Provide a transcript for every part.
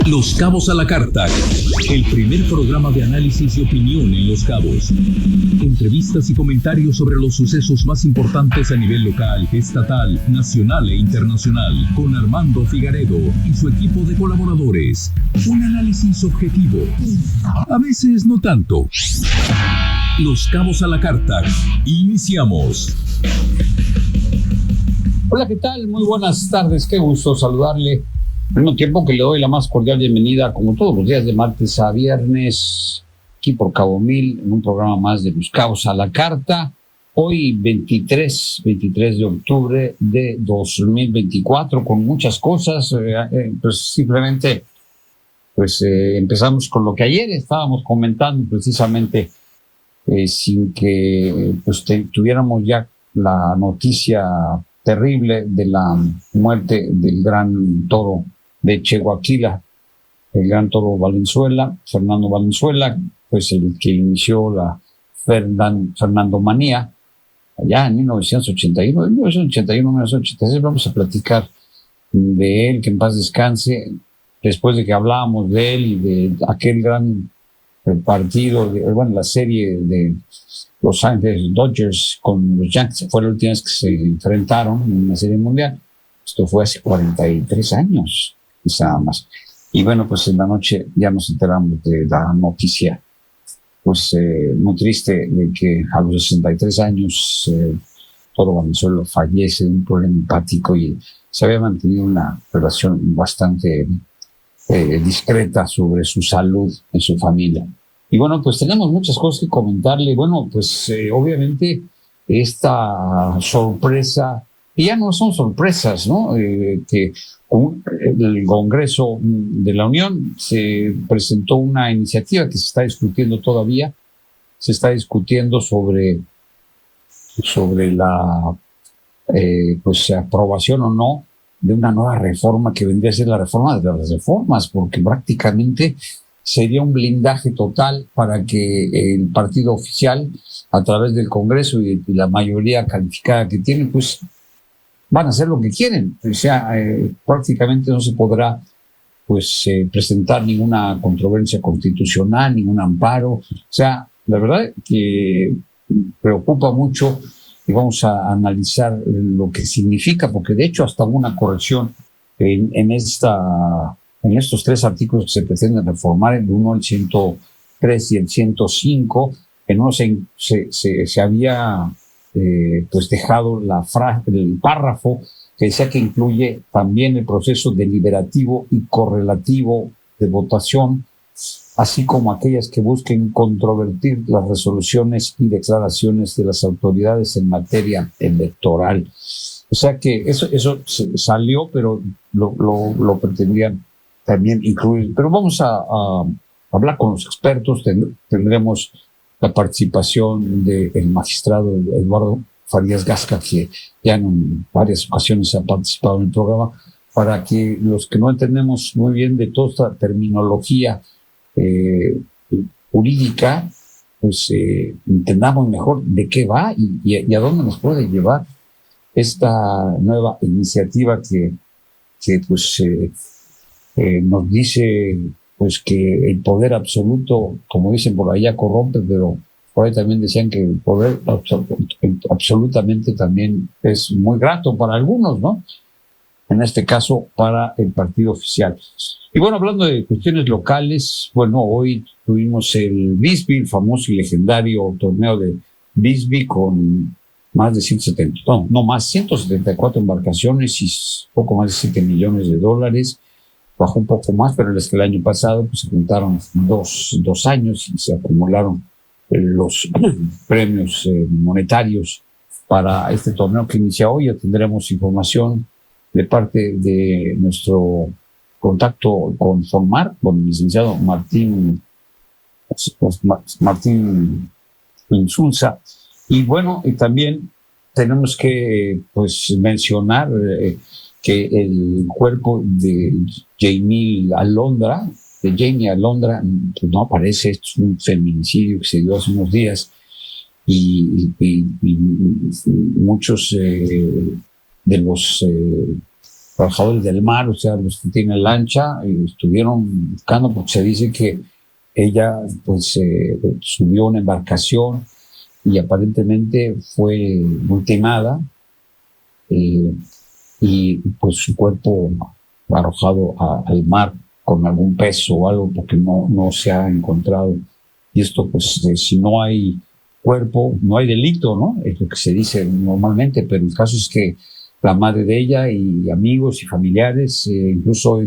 Los Cabos a la Carta, el primer programa de análisis y opinión en Los Cabos. Entrevistas y comentarios sobre los sucesos más importantes a nivel local, estatal, nacional e internacional, con Armando Figaredo y su equipo de colaboradores. Un análisis objetivo, a veces no tanto. Los Cabos a la Carta. Iniciamos. Hola, ¿qué tal? Muy buenas tardes, qué gusto saludarle. Al mismo tiempo que le doy la más cordial bienvenida, como todos los días de martes a viernes, aquí por Cabo Mil, en un programa más de Los Cabos a la Carta. Hoy 23 de octubre de 2024, con muchas cosas. Simplemente empezamos con lo que ayer estábamos comentando, precisamente sin que tuviéramos ya la noticia terrible de la muerte del gran toro de Cheguaquila, el gran toro Valenzuela, Fernando Valenzuela, pues el que inició la Fernandomanía allá en 1986. Vamos a platicar de él, que en paz descanse, después de que hablábamos de él y de aquel gran partido, la serie de Los Ángeles Dodgers con los Yankees. Fue la última vez que se enfrentaron en una serie mundial. Esto fue hace 43 años, quizá más. Y bueno, pues en la noche ya nos enteramos de la noticia, muy triste, de que a los 63 años Toro Valenzuela fallece de un problema hepático, y se había mantenido una relación bastante discreta sobre su salud en su familia. Y bueno, pues tenemos muchas cosas que comentarle. Bueno, obviamente esta sorpresa, y ya no son sorpresas, ¿no? Que el Congreso de la Unión se presentó una iniciativa que se está discutiendo todavía. Se está discutiendo sobre la aprobación o no de una nueva reforma que vendría a ser la reforma de las reformas, porque prácticamente sería un blindaje total para que el partido oficial, a través del Congreso y la mayoría calificada que tiene, pues van a hacer lo que quieren. O sea, prácticamente no se podrá presentar ninguna controversia constitucional, ningún amparo. O sea, la verdad que preocupa mucho, y vamos a analizar lo que significa, porque de hecho hasta hubo una corrección en estos tres artículos que se pretenden reformar, el 1, el 103 y el 105. En uno se había dejado el párrafo que decía que incluye también el proceso deliberativo y correlativo de votación, así como aquellas que busquen controvertir las resoluciones y declaraciones de las autoridades en materia electoral. O sea que eso salió, pero lo pretendían también incluir. Pero vamos a hablar con los expertos. Tendremos la participación del magistrado Eduardo Farías Gasca, que ya en varias ocasiones ha participado en el programa, para que los que no entendemos muy bien de toda esta terminología jurídica, entendamos mejor de qué va y a dónde nos puede llevar esta nueva iniciativa que nos dice que el poder absoluto, como dicen por allá, corrompe, pero por ahí también decían que el poder absolutamente también es muy grato para algunos, ¿no? En este caso, para el partido oficial. Y bueno, hablando de cuestiones locales, hoy tuvimos el Bisbee, el famoso y legendario torneo de Bisbee, con más de 174 embarcaciones y poco más de $7 millones. Bajó un poco más, pero es que el año pasado se juntaron dos años y se acumularon los premios monetarios para este torneo que inicia hoy. Ya tendremos información de parte de nuestro contacto con Formar, con el licenciado Martín Insunza. Y bueno, y también tenemos que mencionar que el cuerpo de Jamie Alondra no aparece. Es un feminicidio que se dio hace unos días, y muchos de los trabajadores del mar, o sea, los que tienen lancha, estuvieron buscando porque se dice que ella pues subió una embarcación y aparentemente fue ultimada y pues su cuerpo arrojado al mar con algún peso o algo porque no se ha encontrado. Y esto pues si no hay cuerpo, no hay delito, ¿no? Es lo que se dice normalmente, pero el caso es que la madre de ella y amigos y familiares incluso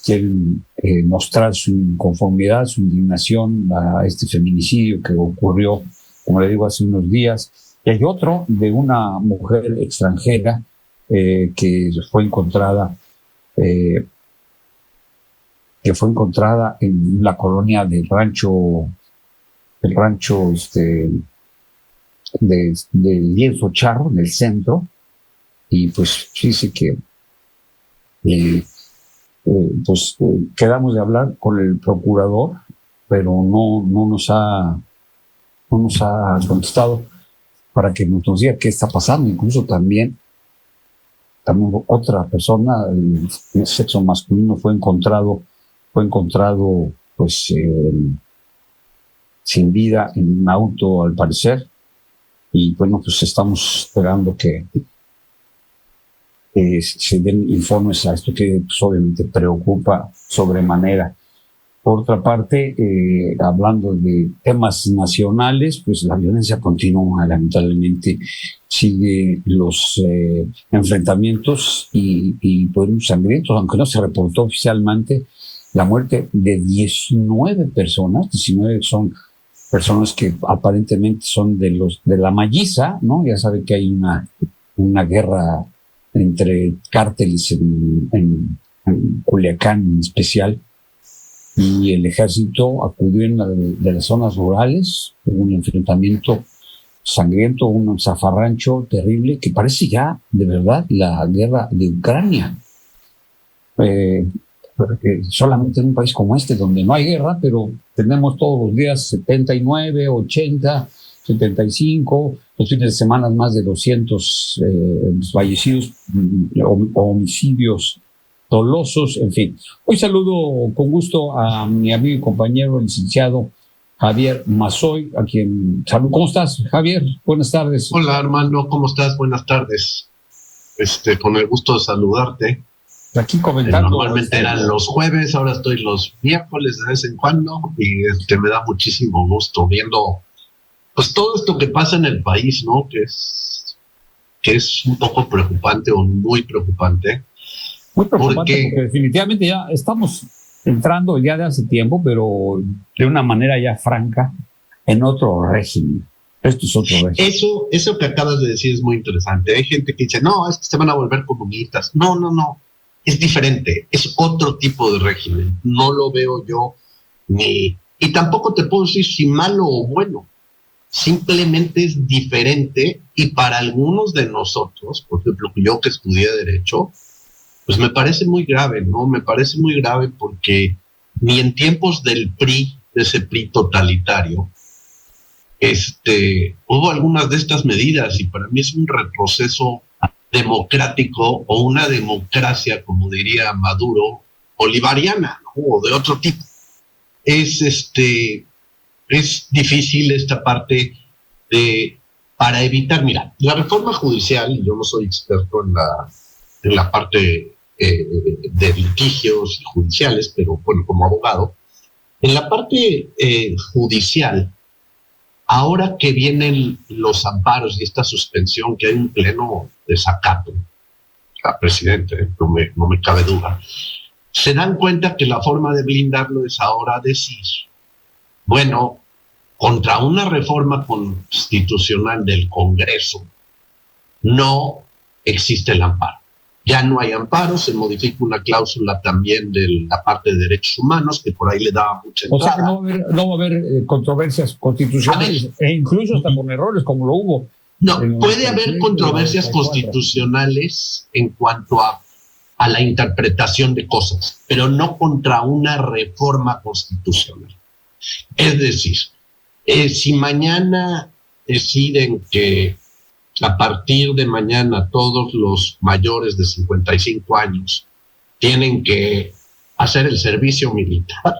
quieren mostrar su inconformidad, su indignación a este feminicidio que ocurrió, como le digo, hace unos días. Y hay otro de una mujer extranjera que fue encontrada en la colonia del rancho de Lienzo Charro, en el centro, y pues dice que quedamos de hablar con el procurador, pero no nos ha contestado para que nos diga qué está pasando. Incluso también otra persona, el sexo masculino, fue encontrado pues sin vida en un auto, al parecer. Y bueno, pues estamos esperando que se den informes a esto que pues, obviamente preocupa sobremanera. Por otra parte, hablando de temas nacionales, pues la violencia continúa, lamentablemente sigue los enfrentamientos y pues sangrientos, aunque no se reportó oficialmente la muerte de 19 personas. 19 son personas que aparentemente son de la Malliza, ¿no? Ya sabe que hay una guerra entre cárteles en Culiacán en especial, y el ejército acudió de las zonas rurales, un enfrentamiento sangriento, un zafarrancho terrible que parece ya de verdad la guerra de Ucrania. Solamente en un país como este, donde no hay guerra, pero tenemos todos los días 79, 80, 75, los fines de semana más de 200 fallecidos, homicidios dolosos, en fin. Hoy saludo con gusto a mi amigo y compañero, el licenciado Javier Mazoy, a quien saludo. ¿Cómo estás, Javier? Buenas tardes. Hola, Armando, ¿cómo estás? Buenas tardes. Con el gusto de saludarte. Aquí comentando. Normalmente eran los jueves, ahora estoy los miércoles de vez en cuando, y me da muchísimo gusto viendo pues todo esto que pasa en el país, ¿no? Que es un poco preocupante o muy preocupante. Muy preocupante porque definitivamente ya estamos entrando ya de hace tiempo, pero de una manera ya franca, en otro régimen. Esto es otro régimen. Eso que acabas de decir es muy interesante. Hay gente que dice, no, es que se van a volver comunistas. No. Es diferente, es otro tipo de régimen. No lo veo yo y tampoco te puedo decir si malo o bueno. Simplemente es diferente, y para algunos de nosotros, por ejemplo, yo que estudié Derecho, pues me parece muy grave, ¿no? Me parece muy grave porque ni en tiempos del PRI, de ese PRI totalitario, hubo algunas de estas medidas, y para mí es un retroceso democrático, o una democracia, como diría Maduro, bolivariana, ¿no? O de otro tipo. Es difícil esta parte para evitar. Mira, la reforma judicial, y yo no soy experto en la parte de litigios judiciales, pero bueno, como abogado, en la parte judicial, ahora que vienen los amparos y esta suspensión, que hay un pleno desacato al presidente, no me cabe duda, se dan cuenta que la forma de blindarlo es ahora decir, bueno, contra una reforma constitucional del Congreso no existe el amparo. Ya no hay amparo, se modifica una cláusula también de la parte de derechos humanos, que por ahí le daba mucha entrada. O sea que no va a haber controversias constitucionales, e incluso hasta con errores como lo hubo. No, puede haber controversias constitucionales en cuanto a la interpretación de cosas, pero no contra una reforma constitucional. Es decir, si mañana deciden que a partir de mañana todos los mayores de 55 años tienen que hacer el servicio militar,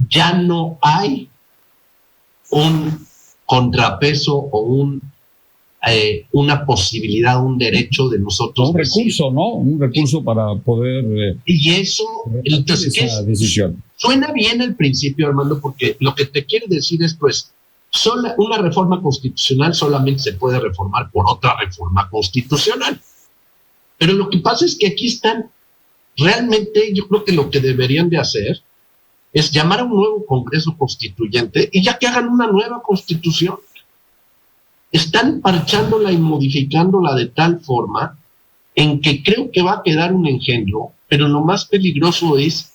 ya no hay un contrapeso o una posibilidad, un derecho de nosotros. Un recurso, ¿no? Un recurso para poder. Y eso, entonces, esa decisión. Suena bien al principio, Armando, porque lo que te quiere decir es, pues, una reforma constitucional solamente se puede reformar por otra reforma constitucional. Pero lo que pasa es que aquí están, realmente yo creo que lo que deberían de hacer es llamar a un nuevo Congreso Constituyente y ya que hagan una nueva constitución. Están parchándola y modificándola de tal forma en que creo que va a quedar un engendro, pero lo más peligroso es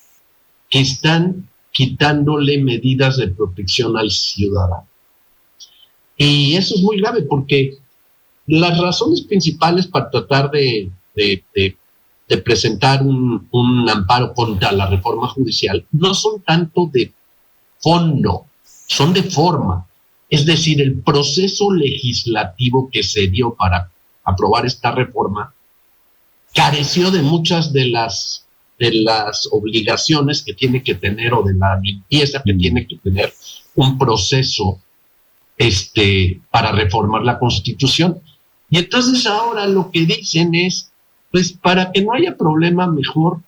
que están quitándole medidas de protección al ciudadano. Y eso es muy grave porque las razones principales para tratar de presentar un amparo contra la reforma judicial no son tanto de fondo, son de forma. Es decir, el proceso legislativo que se dio para aprobar esta reforma careció de muchas de las obligaciones que tiene que tener o de la limpieza que tiene que tener un proceso para reformar la Constitución. Y entonces ahora lo que dicen es, pues para que no haya problema, mejor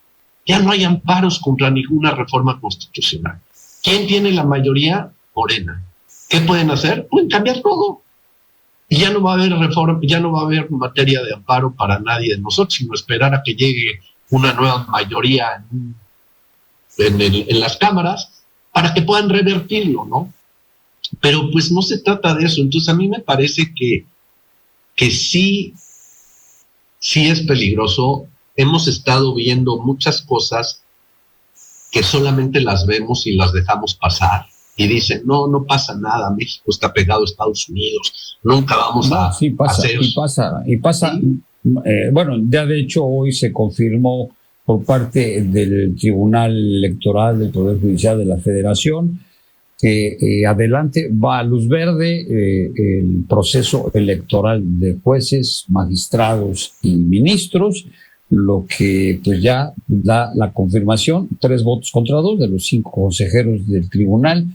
ya no hay amparos contra ninguna reforma constitucional. ¿Quién tiene la mayoría? Morena. ¿Qué pueden hacer? Pueden cambiar todo. Y ya no va a haber reforma, ya no va a haber materia de amparo para nadie de nosotros, sino esperar a que llegue una nueva mayoría en las cámaras para que puedan revertirlo, ¿no? Pero pues no se trata de eso. Entonces a mí me parece que sí es peligroso. Hemos estado viendo muchas cosas que solamente las vemos y las dejamos pasar. Y dicen, no pasa nada, México está pegado a Estados Unidos, nunca vamos a hacer... Y pasa. ¿Sí? Bueno, ya de hecho hoy se confirmó por parte del Tribunal Electoral del Poder Judicial de la Federación que adelante va a luz verde el proceso electoral de jueces, magistrados y ministros, lo que pues ya da la confirmación, 3 votos contra 2 de los 5 consejeros del tribunal.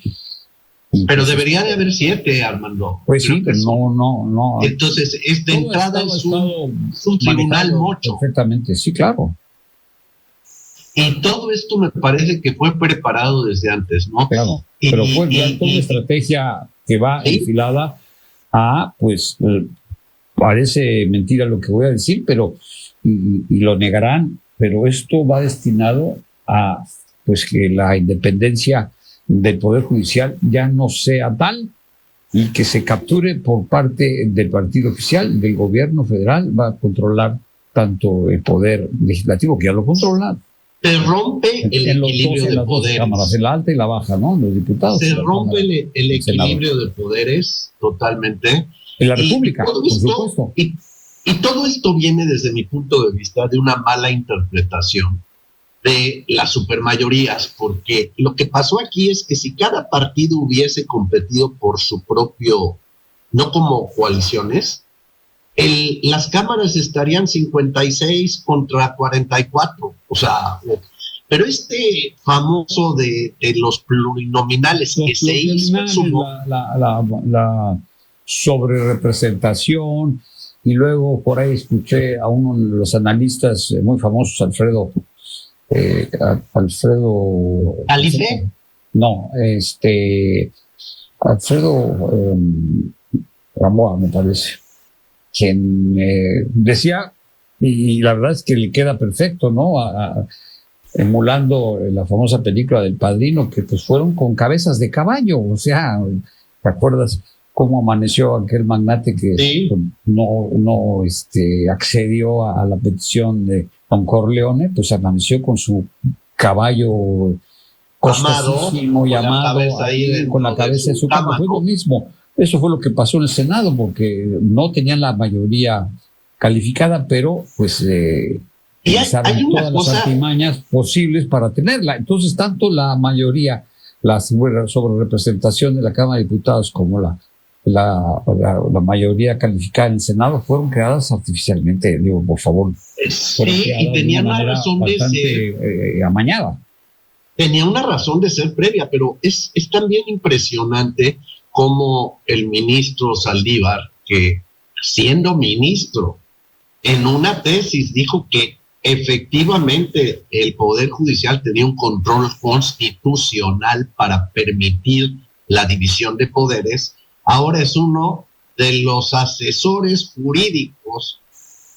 Pero debería de haber 7, Armando. Pues sí, pero no. Entonces, de entrada es un tribunal mocho. Perfectamente, sí, claro. Y todo esto me parece que fue preparado desde antes, ¿no? Claro, pero fue toda una estrategia que va enfilada a, pues, parece mentira lo que voy a decir, pero y lo negarán, pero esto va destinado a pues que la independencia del Poder Judicial ya no sea tal y que se capture por parte del partido oficial, del gobierno federal, va a controlar tanto el Poder Legislativo, que ya lo controla. Se rompe el equilibrio de poderes. Cámaras, la alta y la baja, ¿no? Los diputados. Se rompe el equilibrio de poderes totalmente. En la República, por supuesto. Y todo esto viene desde mi punto de vista de una mala interpretación de las supermayorías, porque lo que pasó aquí es que si cada partido hubiese competido por su propio, no como coaliciones, las cámaras estarían 56 contra 44, o sea, pero famoso de los plurinominales que se hizo en su... La sobrerepresentación. Y luego por ahí escuché a uno de los analistas muy famosos, Alfredo. ¿Alice? No, Alfredo Gamboa, me parece, quien decía, y la verdad es que le queda perfecto, ¿no? Emulando la famosa película del Padrino, que pues fueron con cabezas de caballo, o sea, ¿te acuerdas cómo amaneció aquel magnate que sí, no accedió a la petición de Don Corleone? Pues amaneció con su caballo costosísimo y amado, con la cabeza de su cama. Fue lo mismo. Eso fue lo que pasó en el Senado, porque no tenían la mayoría calificada, pero pues utilizaron todas las artimañas posibles para tenerla. Entonces, tanto la mayoría, la sobrerepresentación de la Cámara de Diputados como la la mayoría calificada en el Senado fueron creadas artificialmente, digo, por favor. Sí, y tenían una razón de ser amañada. Tenía una razón de ser previa, pero es también impresionante cómo el ministro Saldívar, que siendo ministro, en una tesis dijo que efectivamente el Poder Judicial tenía un control constitucional para permitir la división de poderes. Ahora es uno de los asesores jurídicos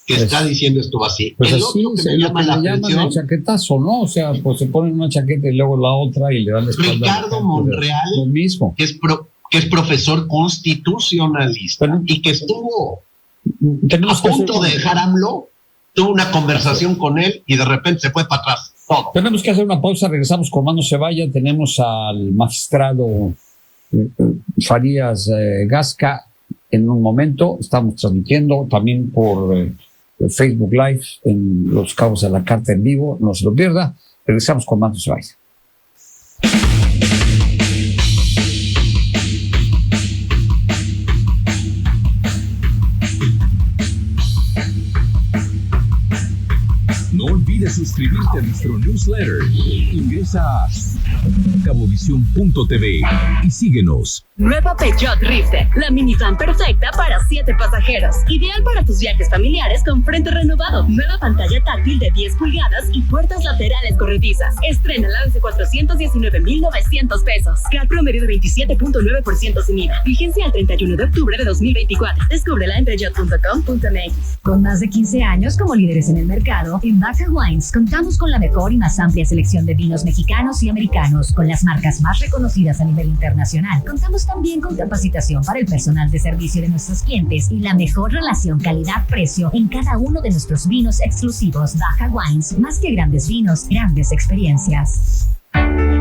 que está diciendo esto así. Pues el así otro que se me llama la atención, el chaquetazo, ¿no? O sea, pues se ponen una chaqueta y luego la otra y le dan la espalda. Ricardo Monreal, lo mismo. que es profesor constitucionalista y que estuvo a punto de dejar AMLO, tuvo una conversación con él y de repente se fue para atrás. Todo. Tenemos que hacer una pausa, regresamos con Mano Ceballa. Tenemos al magistrado Farías Gasca en un momento. Estamos transmitiendo también por Facebook Live en Los Cabos de la Carta en vivo. No se lo pierda. Regresamos con Mano Ceballa. No olvides suscribirte a nuestro newsletter. Ingresa a cabovisión.tv y síguenos. Nueva Peugeot Rifter, la minivan perfecta para 7 pasajeros. Ideal para tus viajes familiares con frente renovado. Nueva pantalla táctil de 10 pulgadas y puertas laterales corredizas. Estrénala desde 419,900 pesos. CAT promedio de 27.9% sin IVA. Vigencia al 31 de octubre de 2024. Descúbrela en peugeot.com.mx. Con más de 15 años como líderes en el mercado, en Baja Wines contamos con la mejor y más amplia selección de vinos mexicanos y americanos, con las marcas más reconocidas a nivel internacional. Contamos también con capacitación para el personal de servicio de nuestros clientes y la mejor relación calidad-precio en cada uno de nuestros vinos exclusivos. Baja Wines, más que grandes vinos, grandes experiencias.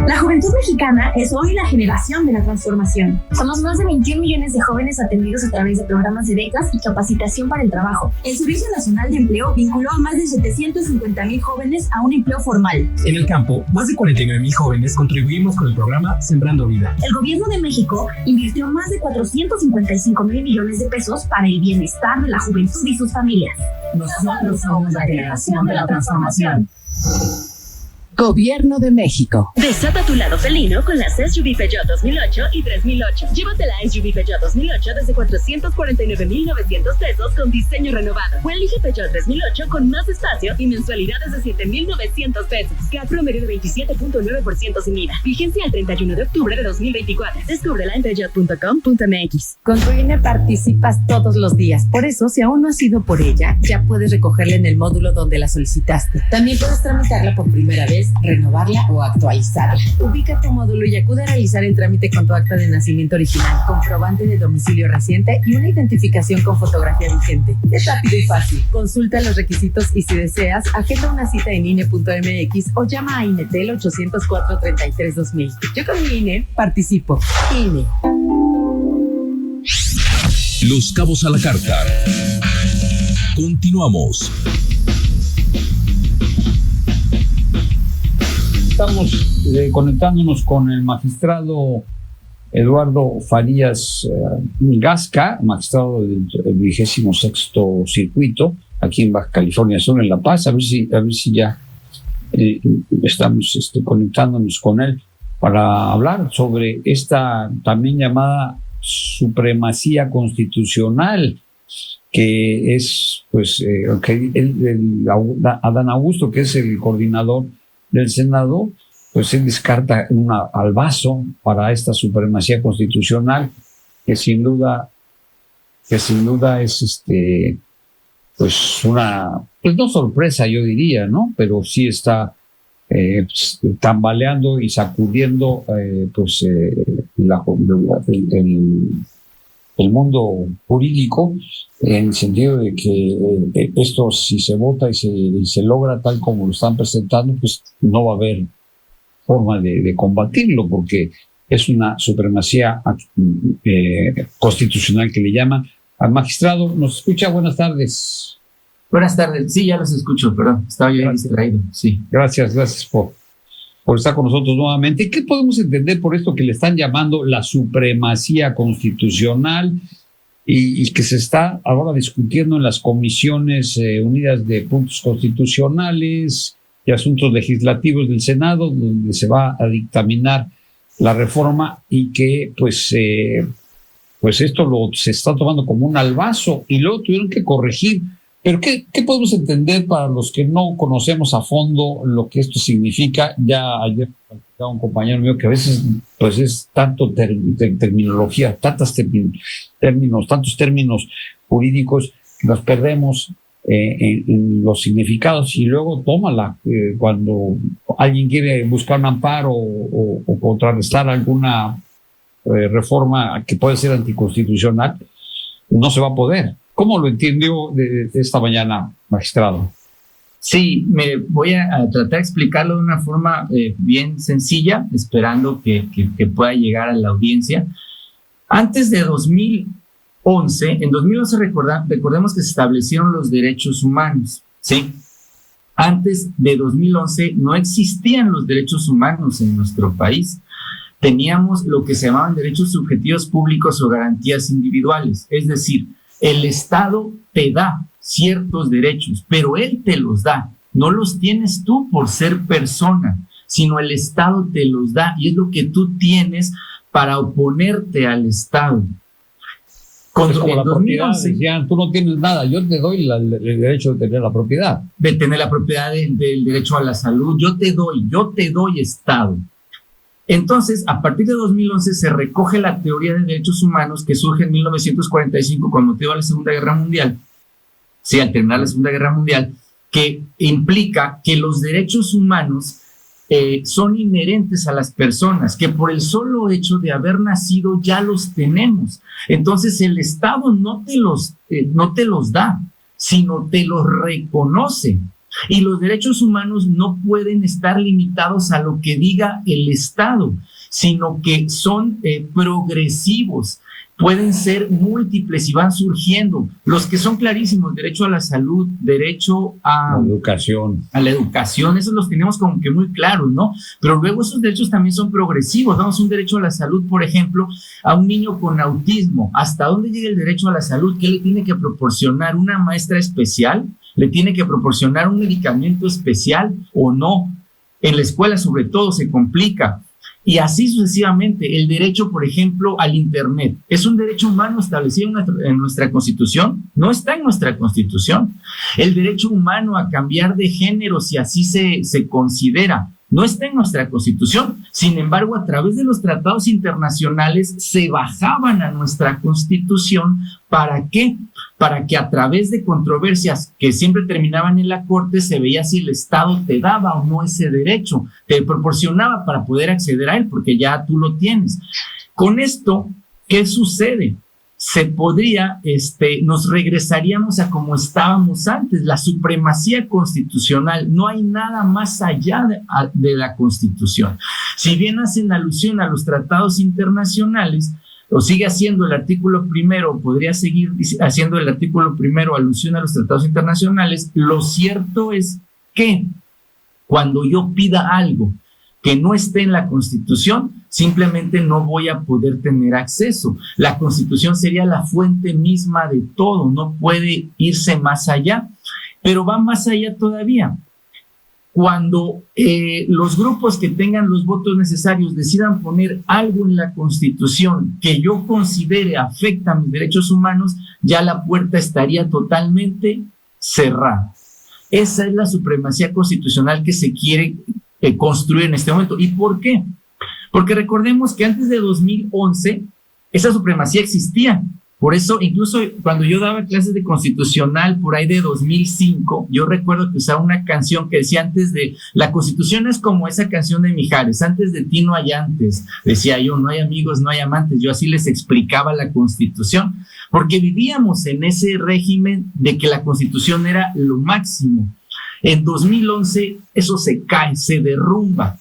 La juventud mexicana es hoy la generación de la transformación. Somos más de 21 millones de jóvenes atendidos a través de programas de becas y capacitación para el trabajo. El Servicio Nacional de Empleo vinculó a más de 750,000 jóvenes a un empleo formal. En el campo, más de 49,000 jóvenes contribuimos con el programa Sembrando Vida. El Gobierno de México invirtió más de 455,000 millones de pesos para el bienestar de la juventud y sus familias. Nosotros somos la generación de la transformación. Gobierno de México. Desata tu lado felino con las SUV Peugeot 2008 y 3008. Llévate la SUV Peugeot 2008 desde 449,900 pesos con diseño renovado. O elige Peugeot 3008 con más espacio y mensualidades de 7,900 pesos. CAT promedio de 27.9% sin IVA. Vigencia al 31 de octubre de 2024. Descúbrela en peugeot.com.mx. Con tu INE participas todos los días. Por eso, si aún no has ido por ella, ya puedes recogerla en el módulo donde la solicitaste. También puedes tramitarla por primera vez, renovarla o actualizarla. Ubica tu módulo y acude a realizar el trámite con tu acta de nacimiento original, comprobante de domicilio reciente y una identificación con fotografía vigente. Es rápido y fácil. Consulta los requisitos y si deseas, agenda una cita en INE.mx o llama a INETEL 804-33-2000. Yo con mi INE participo. INE. Los Cabos a la Carta. Continuamos. Estamos conectándonos con el magistrado Eduardo Farías Gasca, magistrado del 26º Circuito, aquí en Baja California Sur, en La Paz. A ver si ya estamos conectándonos con él para hablar sobre esta también llamada supremacía constitucional, que es, pues, Adán Augusto, que es el coordinador del Senado, pues él descarta al vaso para esta supremacía constitucional, que sin duda es pues una, pues no sorpresa, yo diría, ¿no? Pero sí está tambaleando y sacudiendo el mundo jurídico, en el sentido de que esto, si se vota y se logra tal como lo están presentando, pues no va a haber forma de combatirlo, porque es una supremacía constitucional que le llama. Al magistrado, ¿nos escucha? Buenas tardes. Buenas tardes. Sí, ya los escucho, perdón. Estaba yo distraído. Sí. Gracias por por estar con nosotros nuevamente. ¿Qué podemos entender por esto que le están llamando la supremacía constitucional y que se está ahora discutiendo en las comisiones unidas de puntos constitucionales y asuntos legislativos del Senado, donde se va a dictaminar la reforma y que pues esto se está tomando como un albazo y luego tuvieron que corregir? Pero ¿qué podemos entender para los que no conocemos a fondo lo que esto significa? Ya ayer platicaba un compañero mío que a veces pues es tanto terminología, tantos términos jurídicos que nos perdemos en los significados, y luego tómala cuando alguien quiere buscar un amparo o contrarrestar alguna reforma que puede ser anticonstitucional, no se va a poder. ¿Cómo lo entendió de esta mañana, magistrado? Sí, me voy a tratar de explicarlo de una forma bien sencilla, esperando que pueda llegar a la audiencia. Antes de 2011, en 2011 recordemos que se establecieron los derechos humanos, ¿sí? Antes de 2011 no existían los derechos humanos en nuestro país. Teníamos lo que se llamaban derechos subjetivos públicos o garantías individuales, es decir, el Estado te da ciertos derechos, pero él te los da. No los tienes tú por ser persona, sino el Estado te los da y es lo que tú tienes para oponerte al Estado. Es como la propiedad, decían, tú no tienes nada, yo te doy el derecho de tener la propiedad. De tener la propiedad, del derecho a la salud, yo te doy Estado. Entonces, a partir de 2011 se recoge la teoría de derechos humanos que surge en 1945 con motivo de la Segunda Guerra Mundial, sí, al terminar la Segunda Guerra Mundial, que implica que los derechos humanos son inherentes a las personas, que por el solo hecho de haber nacido ya los tenemos. Entonces, el Estado no te los da, sino te los reconoce. Y los derechos humanos no pueden estar limitados a lo que diga el Estado, sino que son progresivos, pueden ser múltiples y van surgiendo. Los que son clarísimos, derecho a la salud, derecho a la educación, esos los tenemos como que muy claros, ¿no? Pero luego esos derechos también son progresivos. Damos un derecho a la salud, por ejemplo, a un niño con autismo. ¿Hasta dónde llega el derecho a la salud? ¿Qué le tiene que proporcionar? ¿Una maestra especial? ¿Le tiene que proporcionar un medicamento especial o no? En la escuela, sobre todo, se complica. Y así sucesivamente. El derecho, por ejemplo, al Internet. ¿Es un derecho humano establecido en nuestra Constitución? No está en nuestra Constitución. El derecho humano a cambiar de género, si así se considera, no está en nuestra Constitución. Sin embargo, a través de los tratados internacionales se bajaban a nuestra Constitución. ¿Para qué? Para que a través de controversias que siempre terminaban en la Corte se veía si el Estado te daba o no ese derecho, te proporcionaba para poder acceder a él, porque ya tú lo tienes. Con esto, ¿qué sucede? Nos regresaríamos a como estábamos antes, la supremacía constitucional. No hay nada más allá de la Constitución. Si bien hacen alusión a los tratados internacionales, o sigue haciendo el artículo primero, podría seguir haciendo el artículo primero alusión a los tratados internacionales, lo cierto es que cuando yo pida algo que no esté en la Constitución, simplemente no voy a poder tener acceso. La Constitución sería la fuente misma de todo, no puede irse más allá, pero va más allá todavía. Cuando los grupos que tengan los votos necesarios decidan poner algo en la Constitución que yo considere afecta a mis derechos humanos, ya la puerta estaría totalmente cerrada. Esa es la supremacía constitucional que se quiere construir en este momento. ¿Y por qué? Porque recordemos que antes de 2011 esa supremacía existía. Por eso, incluso cuando yo daba clases de constitucional por ahí de 2005, yo recuerdo que usaba una canción que decía la Constitución es como esa canción de Mijares, antes de ti no hay antes. Decía yo, no hay amigos, no hay amantes. Yo así les explicaba la Constitución, porque vivíamos en ese régimen de que la Constitución era lo máximo. En 2011 eso se cae, se derrumba.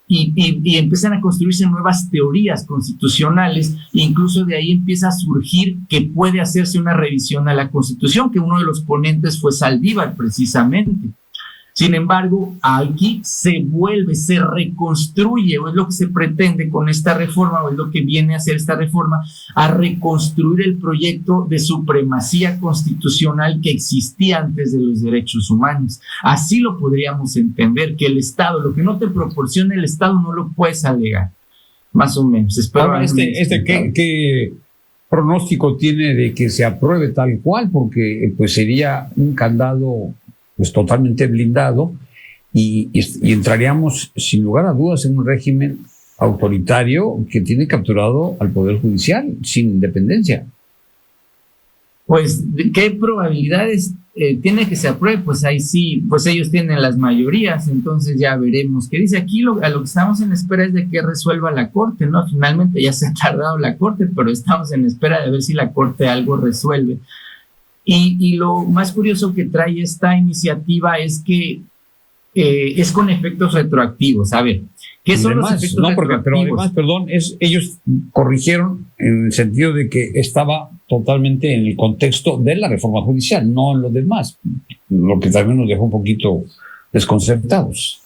Y empiezan a construirse nuevas teorías constitucionales, e incluso de ahí empieza a surgir que puede hacerse una revisión a la Constitución, que uno de los ponentes fue Saldívar precisamente. Sin embargo, aquí se reconstruye, o es lo que se pretende con esta reforma, o es lo que viene a hacer esta reforma, a reconstruir el proyecto de supremacía constitucional que existía antes de los derechos humanos. Así lo podríamos entender, que el Estado, lo que no te proporciona el Estado, no lo puedes alegar, más o menos. Espero ahora, ¿qué pronóstico tiene de que se apruebe tal cual? Porque pues sería un candado pues totalmente blindado y entraríamos sin lugar a dudas en un régimen autoritario que tiene capturado al Poder Judicial sin independencia. Pues, ¿qué probabilidades tiene que se apruebe? Pues ahí sí, pues ellos tienen las mayorías, entonces ya veremos qué dice. Aquí a lo que estamos en espera es de que resuelva la Corte, ¿no? Finalmente ya se ha tardado la Corte, pero estamos en espera de ver si la Corte algo resuelve. Y lo más curioso que trae esta iniciativa es que es con efectos retroactivos. A ver, ¿qué son los efectos retroactivos? Pero además, perdón, ellos corrigieron en el sentido de que estaba totalmente en el contexto de la reforma judicial, no en lo demás, lo que también nos dejó un poquito desconcertados.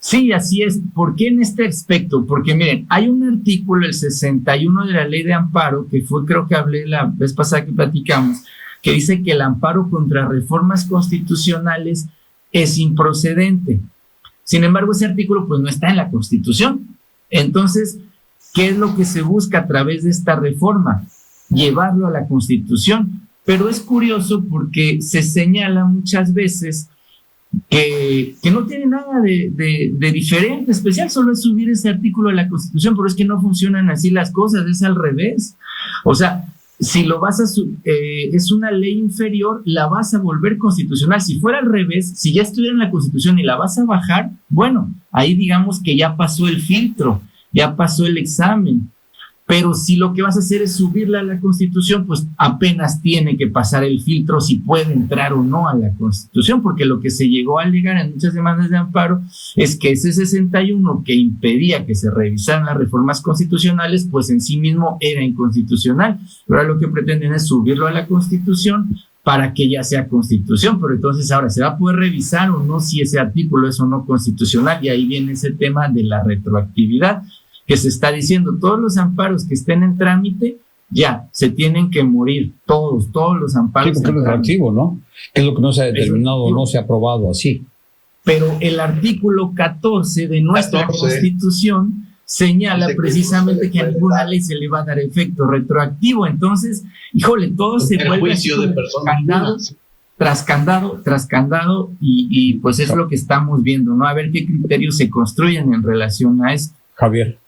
Sí, así es. ¿Por qué en este aspecto? Porque miren, hay un artículo, el 61 de la Ley de Amparo, que fue, creo que hablé la vez pasada que platicamos, que dice que el amparo contra reformas constitucionales es improcedente. Sin embargo, ese artículo pues no está en la Constitución. Entonces, ¿qué es lo que se busca a través de esta reforma? Llevarlo a la Constitución. Pero es curioso porque se señala muchas veces que no tiene nada de diferente, especial, solo es subir ese artículo a la Constitución, pero es que no funcionan así las cosas, es al revés. O sea, si lo vas a es una ley inferior, la vas a volver constitucional. Si fuera al revés, si ya estuviera en la Constitución y la vas a bajar, bueno, ahí digamos que ya pasó el filtro, ya pasó el examen. Pero si lo que vas a hacer es subirla a la Constitución, pues apenas tiene que pasar el filtro si puede entrar o no a la Constitución, porque lo que se llegó a alegar en muchas demandas de amparo es que ese 61 que impedía que se revisaran las reformas constitucionales, pues en sí mismo era inconstitucional. Ahora lo que pretenden es subirlo a la Constitución para que ya sea Constitución, pero entonces ahora se va a poder revisar o no si ese artículo es o no constitucional, y ahí viene ese tema de la retroactividad, que se está diciendo, todos los amparos que estén en trámite, ya, se tienen que morir, todos los amparos. Sí, porque es retroactivo, ¿no? Que es lo que no se ha determinado o no se ha aprobado así. Pero el artículo 14 de nuestra Constitución señala precisamente que a ninguna ley se le va a dar efecto retroactivo. Entonces, híjole, todo se vuelve candado tras candado, y pues es lo que estamos viendo, ¿no? A ver qué criterios se construyen en relación a esto. Javier.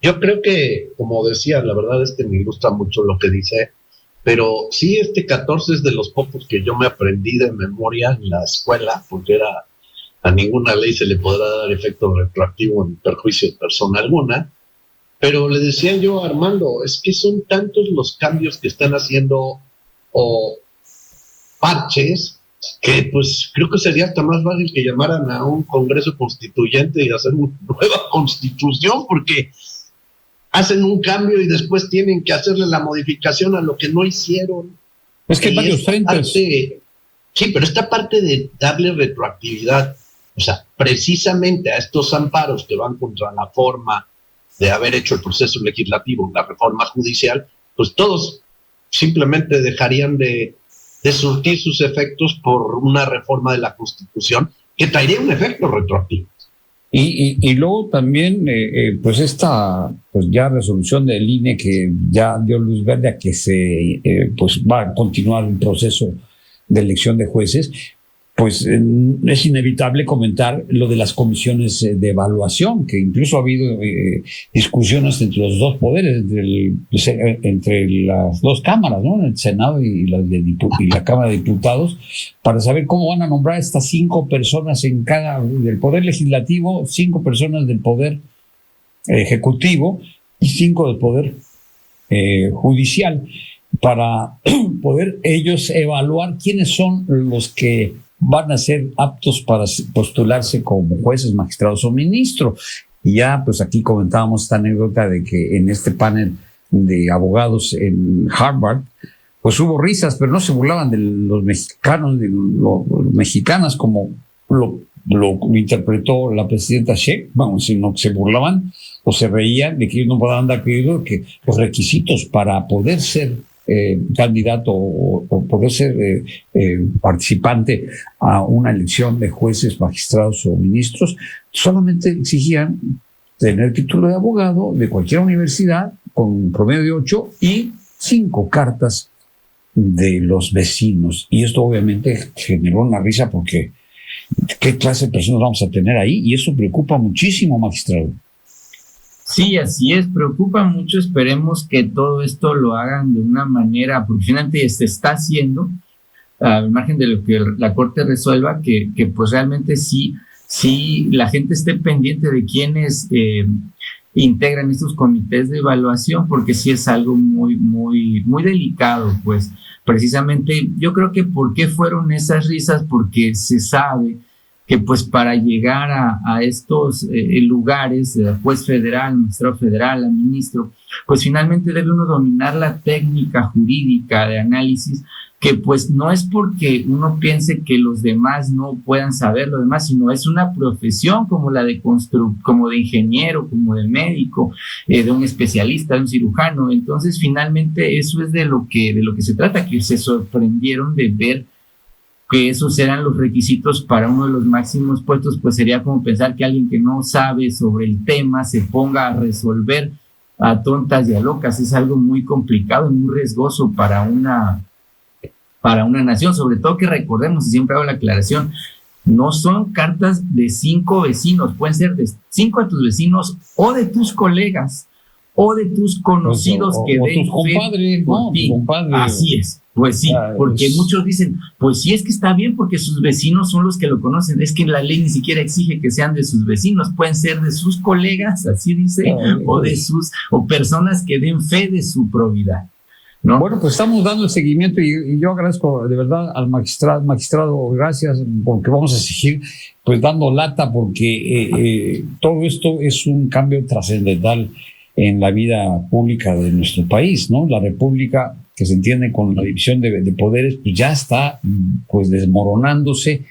Yo creo que, como decía, la verdad es que me gusta mucho lo que dice, pero sí, 14 es de los pocos que yo me aprendí de memoria en la escuela, porque a ninguna ley se le podrá dar efecto retroactivo en perjuicio de persona alguna. Pero le decía yo a Armando, es que son tantos los cambios que están haciendo o parches, que pues creo que sería hasta más fácil que llamaran a un congreso constituyente y hacer una nueva constitución, porque hacen un cambio y después tienen que hacerle la modificación a lo que no hicieron. Es que hay varios frentes. Sí, pero esta parte de darle retroactividad, o sea, precisamente a estos amparos que van contra la forma de haber hecho el proceso legislativo, la reforma judicial, pues todos simplemente dejarían de surtir sus efectos por una reforma de la Constitución que traería un efecto retroactivo. Y luego también, pues esta pues ya resolución del INE que ya dio luz verde a que se pues va a continuar el proceso de elección de jueces, pues es inevitable comentar lo de las comisiones de evaluación, que incluso ha habido discusiones entre los dos poderes, entre las dos cámaras, ¿no? El Senado y la Cámara de Diputados, para saber cómo van a nombrar estas 5 personas en cada del Poder Legislativo, 5 personas del Poder Ejecutivo y 5 del Poder Judicial, para poder ellos evaluar quiénes son los que van a ser aptos para postularse como jueces, magistrados o ministros. Y ya, pues aquí comentábamos esta anécdota de que en este panel de abogados en Harvard, pues hubo risas, pero no se burlaban de los mexicanos, de los mexicanas, como lo interpretó la presidenta Sheinbaum, sino que se burlaban o se reían de que ellos no podían andar creyendo que los requisitos para poder ser candidato o poder ser participante a una elección de jueces, magistrados o ministros, solamente exigían tener título de abogado de cualquier universidad con un promedio de 8 y 5 cartas de los vecinos. Y esto obviamente generó una risa porque ¿qué clase de personas vamos a tener ahí? Y eso preocupa muchísimo, magistrado. Sí, así es, preocupa mucho. Esperemos que todo esto lo hagan de una manera, porque finalmente se está haciendo, al margen de lo que la Corte resuelva, que pues realmente sí la gente esté pendiente de quienes integran estos comités de evaluación, porque sí es algo muy, muy, muy delicado, pues precisamente yo creo que ¿por qué fueron esas risas? Porque se sabe que pues para llegar a estos lugares, juez federal, magistrado federal, ministro, pues finalmente debe uno dominar la técnica jurídica de análisis, que pues no es porque uno piense que los demás no puedan saber lo demás, sino es una profesión como la de como de ingeniero, como de médico, de un especialista, de un cirujano. Entonces finalmente eso es de lo que se trata, que se sorprendieron de ver que esos eran los requisitos para uno de los máximos puestos. Pues sería como pensar que alguien que no sabe sobre el tema se ponga a resolver a tontas y a locas. Es algo muy complicado y muy riesgoso para una nación, sobre todo que recordemos, y siempre hago la aclaración, no son cartas de 5 vecinos, pueden ser de 5 de tus vecinos o de tus colegas o de tus conocidos que den fe por ti. Así es. Pues sí, porque muchos dicen, pues sí, es que está bien porque sus vecinos son los que lo conocen. Es que la ley ni siquiera exige que sean de sus vecinos, pueden ser de sus colegas, así dice, o personas que den fe de su probidad, ¿no? Bueno, pues estamos dando el seguimiento y yo agradezco de verdad al magistrado, gracias, porque vamos a seguir pues dando lata, porque todo esto es un cambio trascendental en la vida pública de nuestro país, ¿no? La república, que se entiende con la división de poderes, pues ya está pues desmoronándose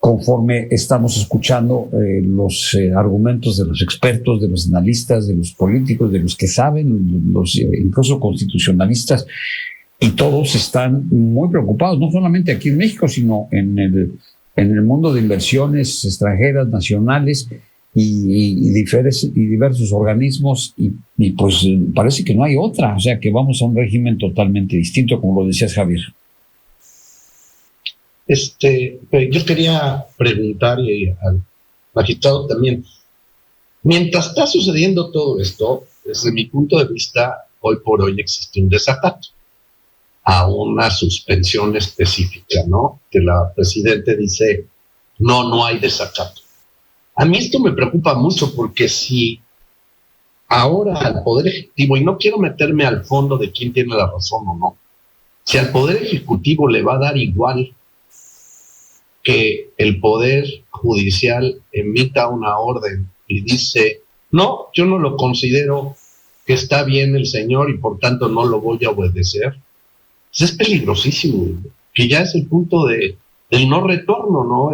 conforme estamos escuchando los argumentos de los expertos, de los analistas, de los políticos, de los que saben, los incluso constitucionalistas, y todos están muy preocupados, no solamente aquí en México, sino en el mundo de inversiones extranjeras, nacionales, y diversos organismos, y pues parece que no hay otra, o sea que vamos a un régimen totalmente distinto, como lo decías, Javier. Yo quería preguntar al magistrado también, mientras está sucediendo todo esto, desde mi punto de vista, hoy por hoy existe un desacato a una suspensión específica, ¿no? Que la presidenta dice, no hay desacato. A mí esto me preocupa mucho, porque si ahora al Poder Ejecutivo, y no quiero meterme al fondo de quién tiene la razón o no, si al Poder Ejecutivo le va a dar igual que el Poder Judicial emita una orden y dice, no, yo no lo considero que está bien el señor y por tanto no lo voy a obedecer, pues es peligrosísimo, que ya es el punto del no retorno, ¿no?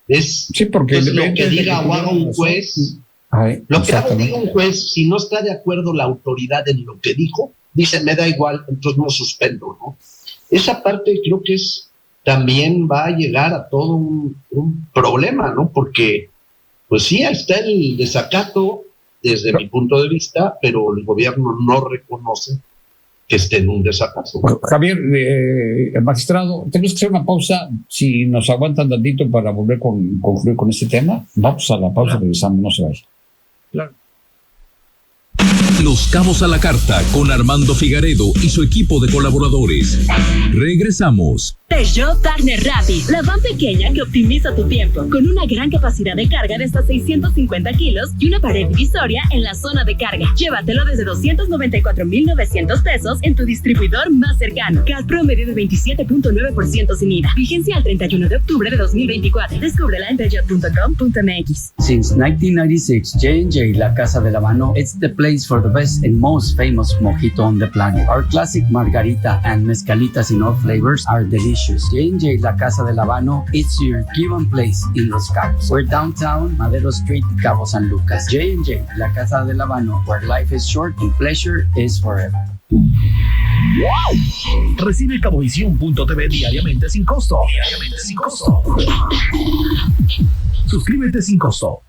Sí, porque pues lo que diga o haga un juez, lo que diga un juez, si no está de acuerdo la autoridad en lo que dijo, dice, me da igual, entonces no suspendo, ¿no? Esa parte creo que también va a llegar a todo un problema, ¿no? Porque, pues sí, está el desacato desde mi punto de vista, pero el gobierno no reconoce que esté en un desacato. Javier, magistrado, tenemos que hacer una pausa. Si nos aguantan tantito para volver concluir con este tema, vamos a la pausa, regresamos, no se vaya. Claro. Los Cabos a la Carta con Armando Figaredo y su equipo de colaboradores. Regresamos. Peugeot Partner Rapid, la van pequeña que optimiza tu tiempo, con una gran capacidad de carga de hasta 650 kilos y una pared divisoria en la zona de carga. Llévatelo desde 294,900 pesos en tu distribuidor más cercano. CAT promedio de 27.9% sin IVA. Vigencia al 31 de octubre de 2024. Descúbrela en peugeot.com.mx. Since 1996, J&J La Casa del Habano, it's the place for the best and most famous mojito on the planet. Our classic margarita and mezcalitas in all flavors are delicious delicious. J&J La Casa del Habano, it's your given place in Los Cabos. We're downtown, Madero Street, Cabo San Lucas. J&J La Casa del Habano, where life is short and pleasure is forever. Recibe Cabovisión.tv diariamente sin costo. Suscríbete sin costo.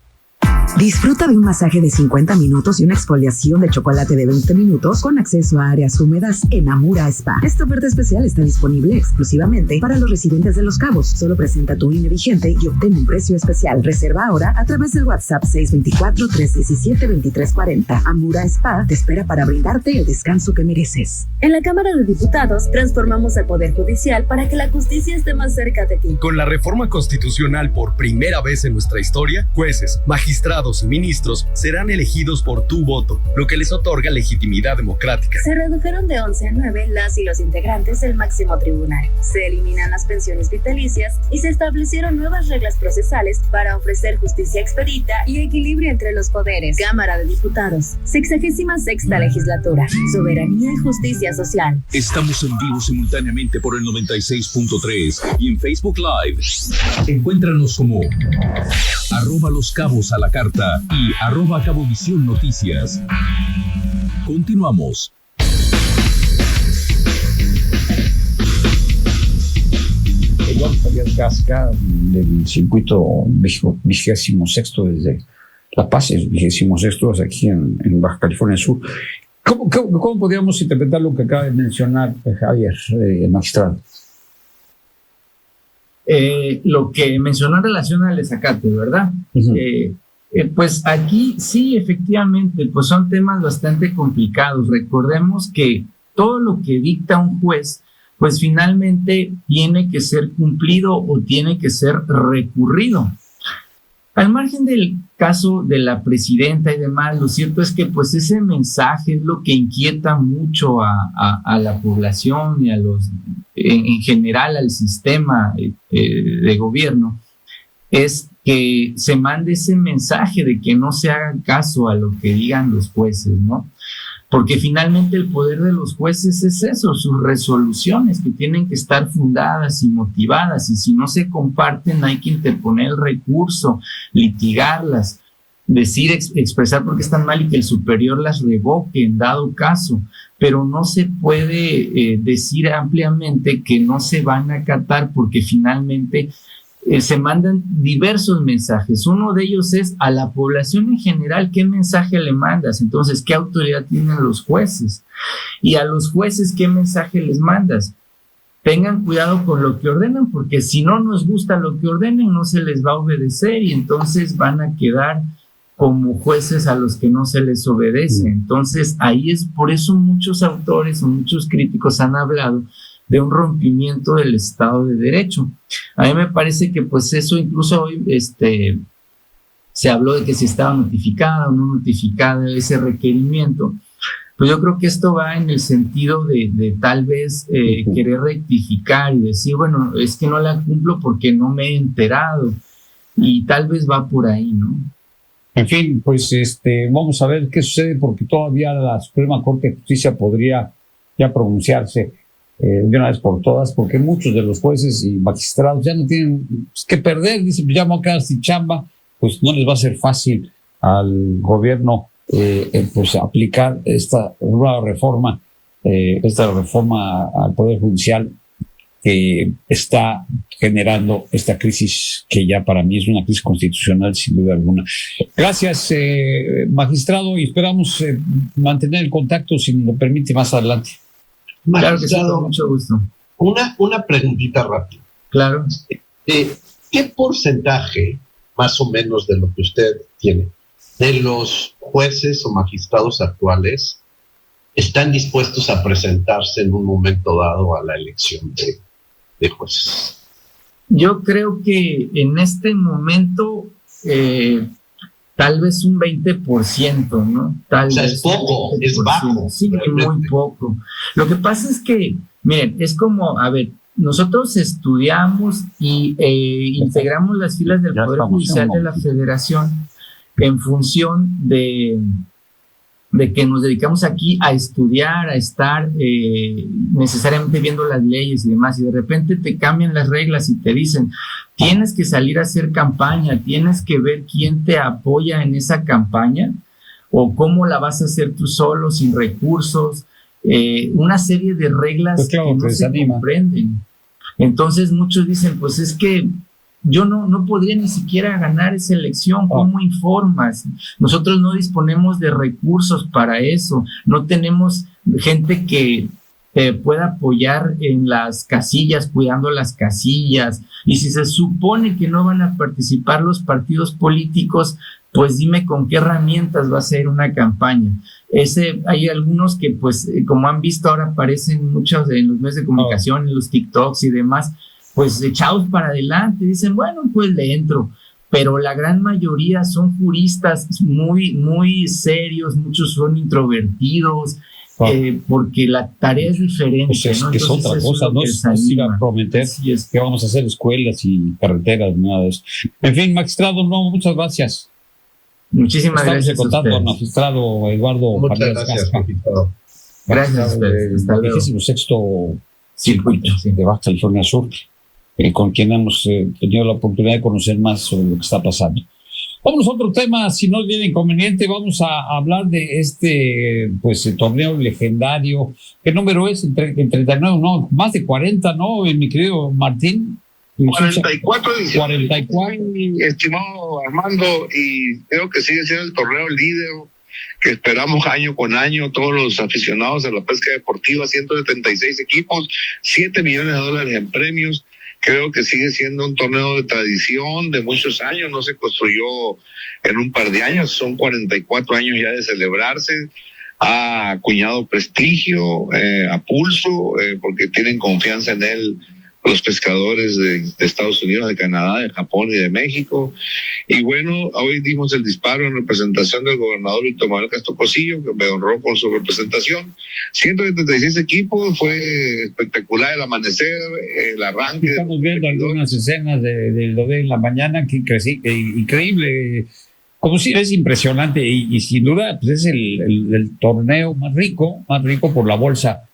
Disfruta de un masaje de 50 minutos y una exfoliación de chocolate de 20 minutos con acceso a áreas húmedas en Amura Spa. Esta oferta especial está disponible exclusivamente para los residentes de Los Cabos. Solo presenta tu INE vigente y obtén un precio especial. Reserva ahora a través del WhatsApp 624-317-2340. Amura Spa te espera para brindarte el descanso que mereces. En la Cámara de Diputados transformamos el Poder Judicial para que la justicia esté más cerca de ti. Con la reforma constitucional por primera vez en nuestra historia, jueces, magistrados y ministros serán elegidos por tu voto, lo que les otorga legitimidad democrática. Se redujeron de 11 a 9 las y los integrantes del máximo tribunal. Se eliminan las pensiones vitalicias y se establecieron nuevas reglas procesales para ofrecer justicia expedita y equilibrio entre los poderes. Cámara de Diputados, 66ª legislatura. Soberanía y justicia social. Estamos en vivo simultáneamente por el 96.3 y en Facebook Live. Encuéntranos como @loscabos a la carta y @Cabovisión Noticias. Continuamos. Eduardo Farías Gasca, del circuito 26º desde La Paz, el 26º aquí en Baja California Sur. ¿Cómo podríamos interpretar lo que acaba de mencionar Javier, magistrado? Lo que mencionó en relación al desacate, ¿verdad? Uh-huh. Pues aquí sí, efectivamente, pues son temas bastante complicados. Recordemos que todo lo que dicta un juez, pues finalmente tiene que ser cumplido o tiene que ser recurrido. Al margen del caso de la presidenta y demás, lo cierto es que pues ese mensaje es lo que inquieta mucho a la población y a los, en general al sistema de gobierno, es que se mande ese mensaje de que no se haga caso a lo que digan los jueces, ¿no? Porque finalmente el poder de los jueces es eso, sus resoluciones que tienen que estar fundadas y motivadas, y si no se comparten hay que interponer el recurso, litigarlas, decir, expresar por qué están mal y que el superior las revoque en dado caso, pero no se puede decir ampliamente que no se van a acatar porque finalmente se mandan diversos mensajes. Uno de ellos es a la población en general, ¿qué mensaje le mandas? Entonces, ¿qué autoridad tienen los jueces? Y a los jueces, ¿qué mensaje les mandas? Tengan cuidado con lo que ordenan, porque si no nos gusta lo que ordenen, no se les va a obedecer y entonces van a quedar como jueces a los que no se les obedece. Entonces, ahí es por eso muchos autores o muchos críticos han hablado de un rompimiento del Estado de Derecho. A mí me parece que pues eso incluso hoy se habló de que si estaba notificada o no notificada ese requerimiento. Pues yo creo que esto va en el sentido de tal vez querer rectificar y decir, bueno, es que no la cumplo porque no me he enterado, y tal vez va por ahí, ¿no? En fin, pues vamos a ver qué sucede, porque todavía la Suprema Corte de Justicia podría ya pronunciarse de una vez por todas, porque muchos de los jueces y magistrados ya no tienen que perder, dicen, ya vamos a quedar sin chamba, pues no les va a ser fácil al gobierno pues aplicar esta nueva reforma, al Poder Judicial que está generando esta crisis que ya para mí es una crisis constitucional sin duda alguna. Gracias, magistrado, y esperamos mantener el contacto, si nos lo permite, más adelante. Claro que sí, con mucho gusto. Una preguntita rápida. Claro. ¿Qué porcentaje, más o menos, de lo que usted tiene, de los jueces o magistrados actuales están dispuestos a presentarse en un momento dado a la elección de jueces? Yo creo que en este momento tal vez un 20%, ¿no? O sea, es poco, es bajo. Sí, muy poco. Lo que pasa es que, miren, es como, a ver, nosotros estudiamos y integramos las filas del Poder Judicial de la Federación en función de de que nos dedicamos aquí a estudiar, a estar necesariamente viendo las leyes y demás, y de repente te cambian las reglas y te dicen, tienes que salir a hacer campaña, tienes que ver quién te apoya en esa campaña, o cómo la vas a hacer tú solo, sin recursos, una serie de reglas pues claro, que no se comprenden. Entonces muchos dicen, pues es que yo no podría ni siquiera ganar esa elección. ¿Cómo informas? Nosotros no disponemos de recursos para eso. No tenemos gente que pueda apoyar en las casillas, cuidando las casillas. Y si se supone que no van a participar los partidos políticos, pues dime con qué herramientas va a ser una campaña. Hay algunos que, pues, como han visto ahora, aparecen muchos en los medios de comunicación, en los TikToks y demás, pues echados para adelante, dicen, bueno, pues le entro, pero la gran mayoría son juristas muy, muy serios, muchos son introvertidos, porque la tarea es diferente. Pues ¿no? Que es otra cosa, no es ir a prometer que vamos a hacer escuelas y carreteras, nada de eso. En fin, magistrado, muchas gracias. Muchísimas gracias. Estamos en contacto, magistrado Eduardo. Muchas gracias, magistrado. Gracias. Hasta luego. 16º circuito de Baja California Sur, con quien hemos tenido la oportunidad de conocer más sobre lo que está pasando. Vamos a otro tema, si no tiene inconveniente, vamos a hablar de este torneo legendario. ¿Qué número es? En 39, no, más de 40, ¿no? Mi querido Martín. 44 ediciones. 44. Estimado Armando, y creo que sigue siendo el torneo líder que esperamos año con año todos los aficionados a la pesca deportiva, 176 equipos, $7 millones en premios. Creo que sigue siendo un torneo de tradición de muchos años, no se construyó en un par de años, son 44 años ya de celebrarse. Ha acuñado prestigio, a pulso, porque tienen confianza en él los pescadores de Estados Unidos, de Canadá, de Japón y de México. Y bueno, hoy dimos el disparo en representación del gobernador Víctor Manuel Castro Pocillo, que me honró con su representación. 176 equipos, fue espectacular el amanecer, el arranque. Estamos viendo algunas escenas de lo de la mañana, que increíble. Como si es impresionante y sin duda pues es el torneo más rico por la bolsa.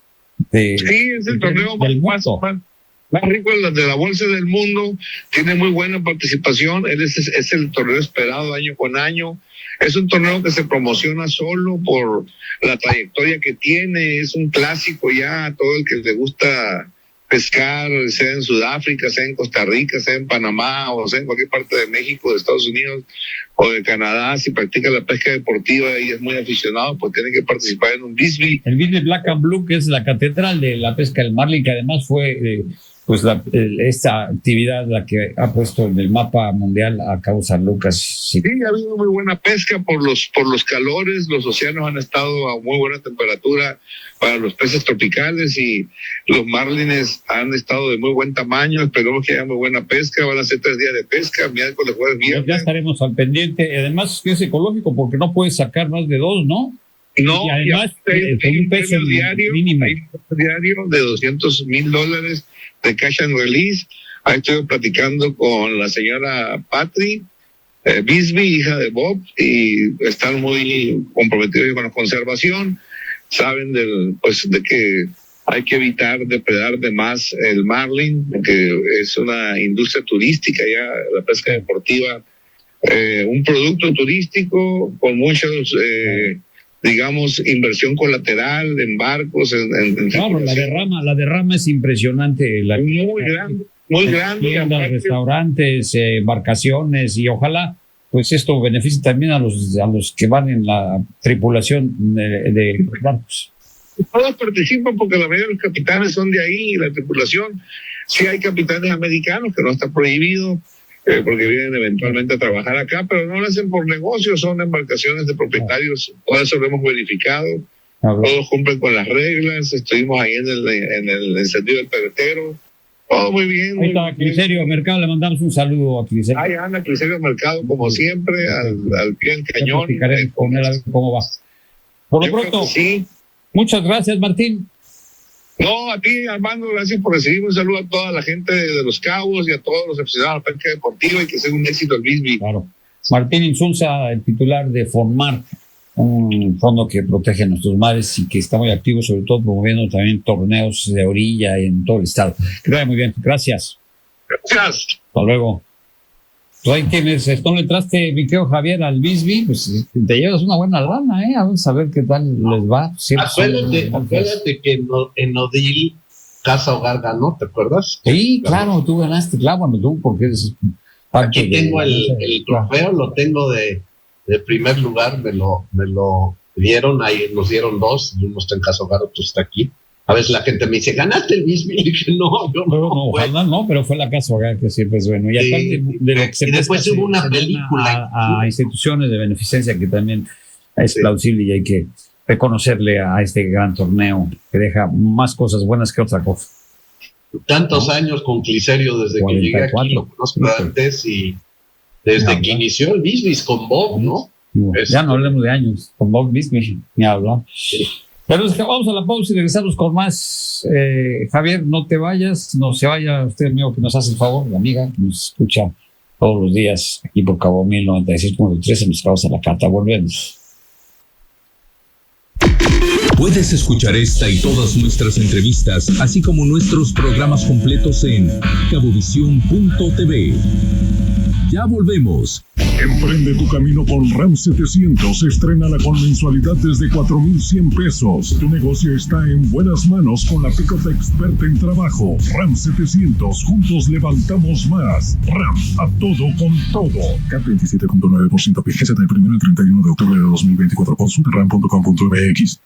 Sí, es el torneo más rico de la bolsa del mundo, tiene muy buena participación, es el torneo esperado año con año, es un torneo que se promociona solo por la trayectoria que tiene, es un clásico ya a todo el que le gusta pescar, sea en Sudáfrica, sea en Costa Rica, sea en Panamá, o sea en cualquier parte de México, de Estados Unidos o de Canadá. Si practica la pesca deportiva y es muy aficionado, pues tiene que participar en un Bisbee. El Bisbee Black and Blue, que es la catedral de la pesca del marlin, que además fue esta actividad la que ha puesto en el mapa mundial a Cabo San Lucas. Sí, ha habido muy buena pesca por los calores, los océanos han estado a muy buena temperatura para los peces tropicales y los marlines han estado de muy buen tamaño. Esperemos que haya muy buena pesca. Van a ser 3 días de pesca, miércoles, jueves, viernes. Ya estaremos al pendiente. Además que es ecológico porque no puedes sacar más de 2, ¿no? No, y además hay un peso mínimo. Hay un diario de $200,000 de cash and release. Ahí estoy platicando con la señora Patri Bisbee, hija de Bob, y están muy comprometidos con la conservación. Saben de que hay que evitar depredar de más el marlin, porque es una industria turística ya, la pesca deportiva, un producto turístico con muchos inversión colateral en barcos. La derrama es impresionante. Muy grande. Tiendas, restaurantes, embarcaciones, y ojalá pues esto beneficie también a los que van en la tripulación de los barcos. Todos participan porque la mayoría de los capitanes son de ahí, la tripulación. Sí hay capitanes americanos, que no está prohibido, porque vienen eventualmente a trabajar acá, pero no lo hacen por negocio, son embarcaciones de propietarios. Todo eso lo hemos verificado. Todos cumplen con las reglas. Estuvimos ahí en el encendido del pebetero. Todo muy bien. Ahí está Cliserio Mercado, le mandamos un saludo a Cliserio. Ahí anda Cliserio Mercado, como siempre, al pie del cañón. Con él a ver cómo va. Por lo pronto, sí. Muchas gracias, Martín. No, a ti, Armando, gracias por recibirme. Un saludo a toda la gente de Los Cabos y a todos los aficionados a la pesca deportiva, y que sea un éxito el Bisbee. Claro. Martín Insulza, el titular de Fonmar, un fondo que protege nuestros mares y que está muy activo, sobre todo promoviendo también torneos de orilla en todo el estado. Que vaya muy bien. Gracias. Gracias. Hasta luego. Pues ahí tienes, ¿no le entraste, mi querido Javier, al Bisbee? Pues te llevas una buena lana, ¿eh? Vamos a ver qué tal les va. Acuérdate que en Odil Casa Hogar ganó, ¿te acuerdas? Sí, claro, tú ganaste, claro, bueno, tú, porque eres parte. Aquí tengo el trofeo, lo tengo de primer lugar, me lo dieron, ahí nos dieron 2, y uno está en Casa Hogar, otro está aquí. A veces la gente me dice, ¿ganaste el Bisbee? Y dije, no, yo no. Ojalá no, pero fue la Casa Hogar, que siempre es bueno. Y aparte de lo que se después hubo una película. A instituciones de beneficencia que también es plausible y hay que reconocerle a este gran torneo que deja más cosas buenas que otra cosa. Tantos años con Cliserio desde 44, que llegué aquí, lo conozco antes y desde que inició el Bisbee con Bob, ¿no? Ya no hablemos de años, con Bob Bisbee, ni hablar. Pero es que vamos a la pausa y regresamos con más. Javier, no te vayas, no se vaya usted, amigo, que nos hace el favor, la amiga que nos escucha todos los días aquí por Cabo 1096.3 en Nuestra Voz a la Carta. Volvemos. Puedes escuchar esta y todas nuestras entrevistas, así como nuestros programas completos en cabovisión.tv. Ya volvemos. Emprende tu camino con RAM 700. Estrénala con mensualidad desde 4,100 pesos. Tu negocio está en buenas manos con la Pick-up experta en trabajo. RAM 700. Juntos levantamos más. RAM, a todo con todo. CAT 27.9% vigencia del 1 al 31 de octubre de 2024. Consulta ram.com.mx.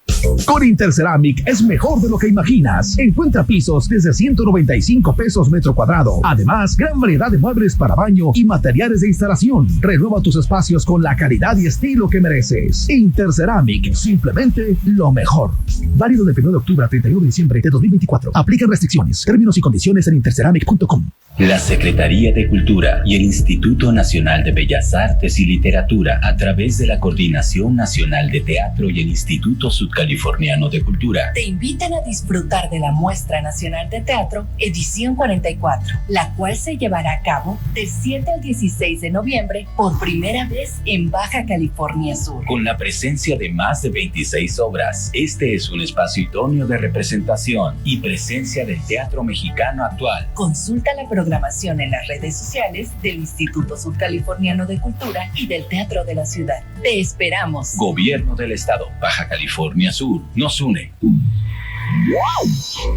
Con Interceramic es mejor de lo que imaginas. Encuentra pisos desde 195 pesos metro cuadrado. Además, gran variedad de muebles para baño y materiales de instalación. Renueva tus espacios con la calidad y estilo que mereces. Interceramic, simplemente lo mejor. Válido del 1 de octubre a 31 de diciembre de 2024. Aplican restricciones, términos y condiciones en interceramic.com. La Secretaría de Cultura y el Instituto Nacional de Bellas Artes y Literatura, a través de la Coordinación Nacional de Teatro y el Instituto Sudcaliforniano de Cultura, te invitan a disfrutar de la Muestra Nacional de Teatro Edición 44, la cual se llevará a cabo del 7 al 16 de noviembre por primera vez en Baja California Sur. Con la presencia de más de 26 obras, este es un espacio idóneo de representación y presencia del teatro mexicano actual. Consulta la programación en las redes sociales del Instituto Sudcaliforniano de Cultura y del Teatro de la Ciudad. Te esperamos. Gobierno del Estado, Baja California Sur, nos une.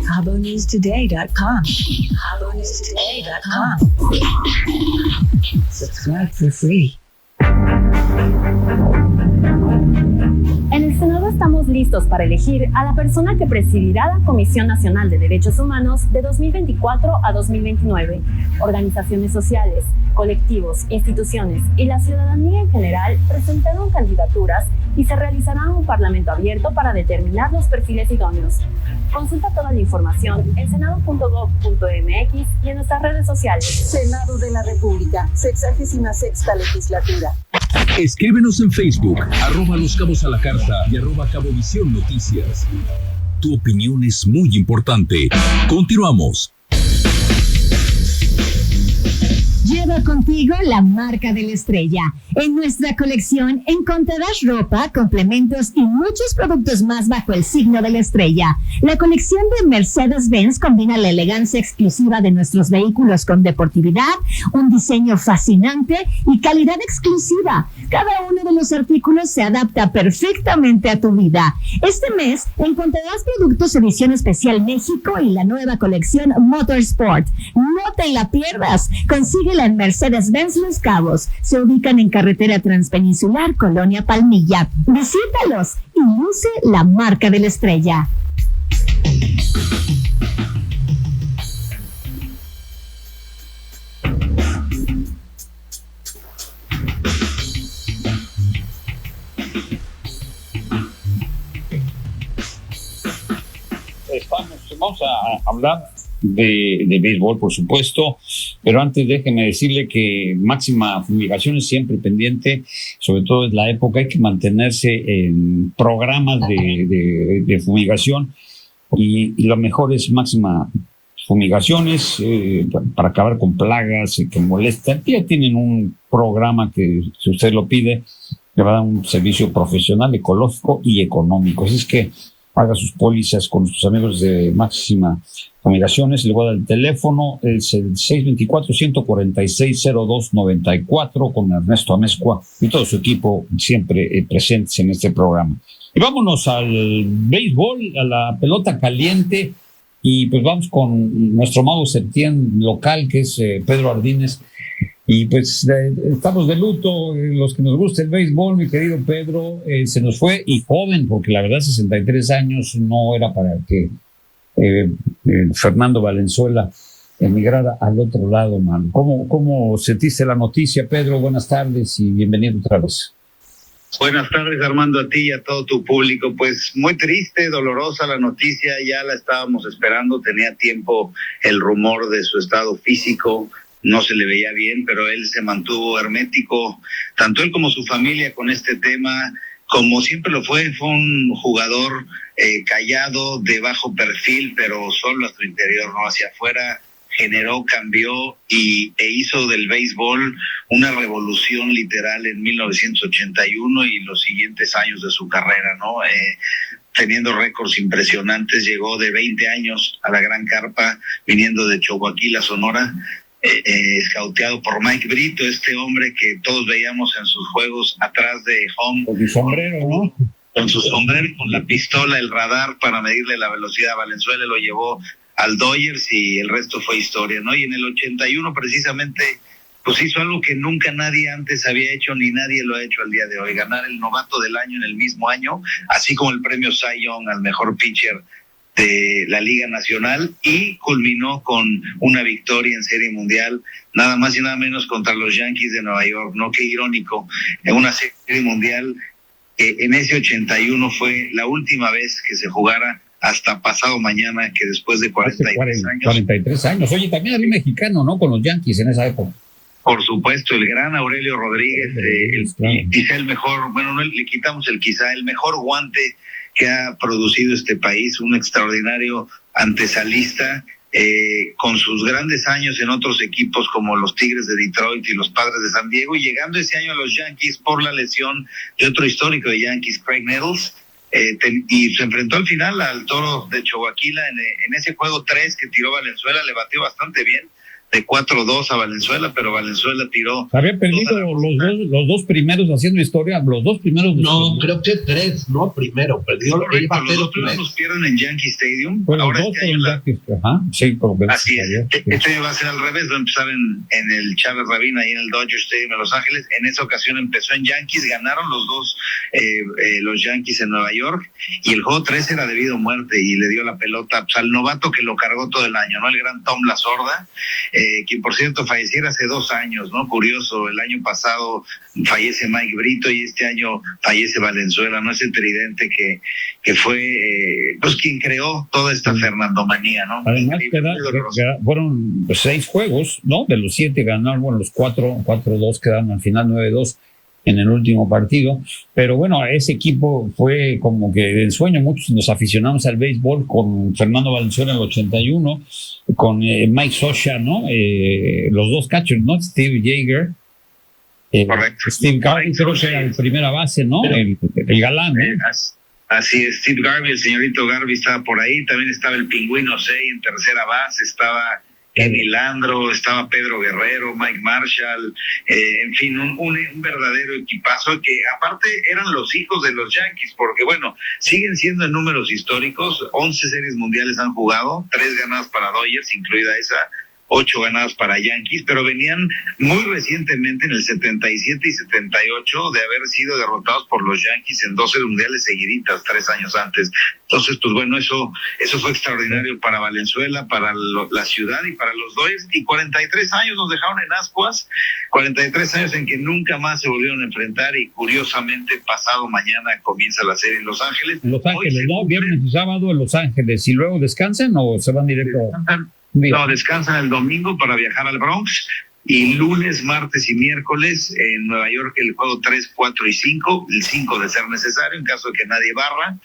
CaboNewsToday.com. CaboNewsToday.com. Subscribe for free. En el Senado estamos listos para elegir a la persona que presidirá la Comisión Nacional de Derechos Humanos de 2024 a 2029. Organizaciones sociales, colectivos, instituciones y la ciudadanía en general presentaron candidaturas y se realizará un parlamento abierto para determinar los perfiles idóneos. Consulta toda la información en senado.gov.mx y en nuestras redes sociales. Senado de la República, 66ª legislatura. Escríbenos en Facebook, @Los Cabos a la Carta y @Cabovisión Noticias. Tu opinión es muy importante. Continuamos. Lleva contigo la marca de la estrella. En nuestra colección encontrarás ropa, complementos y muchos productos más bajo el signo de la estrella. La colección de Mercedes-Benz combina la elegancia exclusiva de nuestros vehículos con deportividad, un diseño fascinante y calidad exclusiva. Cada uno de los artículos se adapta perfectamente a tu vida. Este mes encontrarás productos edición especial México y la nueva colección Motorsport. No te la pierdas. Consíguela en Mercedes-Benz Los Cabos. Se ubican en carretera transpeninsular Colonia Palmilla. Visítalos y luce la marca de la estrella. Vamos a hablar de béisbol, por supuesto, pero antes déjeme decirle que máxima fumigación es siempre pendiente, sobre todo en la época, hay que mantenerse en programas de fumigación y lo mejor es máxima fumigaciones para acabar con plagas que molestan. Ya tienen un programa que, si usted lo pide, le va a dar un servicio profesional, ecológico y económico. Así es que haga sus pólizas con sus amigos de Máxima Comunicaciones. Le voy a dar el teléfono, es el 624-146-0294, con Ernesto Amezcua y todo su equipo siempre presentes en este programa. Y vámonos al béisbol, a la pelota caliente, y pues vamos con nuestro mago Septién local, que es Pedro Ardínez. Y pues estamos de luto, los que nos gusta el béisbol, mi querido Pedro, se nos fue, y joven, porque la verdad 63 años no era para que Fernando Valenzuela emigrara al otro lado, man. ¿Cómo sentiste la noticia, Pedro? Buenas tardes y bienvenido otra vez. Buenas tardes, Armando, a ti y a todo tu público. Pues muy triste, dolorosa la noticia, ya la estábamos esperando, tenía tiempo el rumor de su estado físico, no se le veía bien, pero él se mantuvo hermético, tanto él como su familia, con este tema, como siempre lo fue un jugador callado, de bajo perfil, pero solo a su interior, no hacia afuera. Generó, cambió e hizo del béisbol una revolución literal en 1981 y los siguientes años de su carrera, ¿no? Teniendo récords impresionantes, llegó de 20 años a la Gran Carpa, viniendo de Choaquila, Sonora, escauteado por Mike Brito, este hombre que todos veíamos en sus juegos atrás de home. Con su sombrero, ¿no? Con su sombrero, con la pistola, el radar para medirle la velocidad a Valenzuela, lo llevó al Dodgers y el resto fue historia, ¿no? Y en el 81 precisamente, pues hizo algo que nunca nadie antes había hecho, ni nadie lo ha hecho al día de hoy, ganar el novato del año en el mismo año, así como el premio Cy Young al mejor pitcher de la Liga Nacional, y culminó con una victoria en Serie Mundial, nada más y nada menos contra los Yankees de Nueva York, ¿no? Qué irónico, en una Serie Mundial, en ese 81 fue la última vez que se jugara, hasta pasado mañana, que después de 43 años. Oye, también había mexicano, ¿no? Con los Yankees en esa época. Por supuesto, el gran Aurelio Rodríguez, quizá el mejor, bueno, no le quitamos el quizá, el mejor guante que ha producido este país, un extraordinario antesalista, con sus grandes años en otros equipos como los Tigres de Detroit y los Padres de San Diego, y llegando ese año a los Yankees por la lesión de otro histórico de Yankees, Craig Nettles, y se enfrentó al final al Toro de Choaquila en ese juego 3 que tiró Valenzuela, le batió bastante bien, de 4-2 a Valenzuela, pero Valenzuela tiró... Había perdido los dos primeros haciendo historia, los dos primeros... No, creo que 3, ¿no? Primero, perdió... Los dos primeros pierden en Yankee Stadium. Bueno, ahora dos en Yankees, ajá, sí, así es. Este año va a ser al revés, va a empezar en el Chávez Rabín, ahí en el Dodger Stadium en Los Ángeles. En esa ocasión empezó en Yankees, ganaron los dos, los Yankees en Nueva York, y el juego 3 era debido a muerte, y le dio la pelota pues, al novato que lo cargó todo el año, ¿no? El gran Tom La Sorda, quien por cierto falleciera hace 2 años, ¿no? Curioso, el año pasado fallece Mike Brito y este año fallece Valenzuela, ¿no? Ese tridente que fue pues quien creó toda esta Fernandomanía, ¿no? Además fueron 6 juegos, ¿no? De los 7 ganaron, bueno, los 4-2 quedaron al final 9-2 en el último partido, pero bueno, ese equipo fue como que de ensueño, muchos nos aficionamos al béisbol con Fernando Valenzuela en el 81, con Mike Scioscia, ¿no? Los dos catchers, ¿no? Steve Yeager, correcto. Steve Garvey, creo que era el primera base, ¿no? El galán, ¿no? Así es, Steve Garvey, el señorito Garvey estaba por ahí, también estaba el Pingüino Sey en tercera base, estaba Kenny Landro, estaba Pedro Guerrero, Mike Marshall, en fin, un verdadero equipazo que aparte eran los hijos de los Yankees, porque bueno, siguen siendo en números históricos, 11 series mundiales han jugado, 3 ganadas para Dodgers, incluida esa, 8 ganadas para Yankees, pero venían muy recientemente en el 77 y 78 de haber sido derrotados por los Yankees en 12 mundiales seguiditas 3 años antes. Entonces, pues bueno, eso fue extraordinario para Valenzuela, para la ciudad y para los Dodgers, y 43 años nos dejaron en ascuas, 43 años en que nunca más se volvieron a enfrentar, y curiosamente pasado mañana comienza la serie en Los Ángeles. Los Ángeles, ¿no? Viernes y sábado en Los Ángeles, ¿y luego descansan o se van directo? No, descansan el domingo para viajar al Bronx, y lunes, martes y miércoles en Nueva York el juego 3, 4 y 5, el 5 de ser necesario en caso de que nadie barra,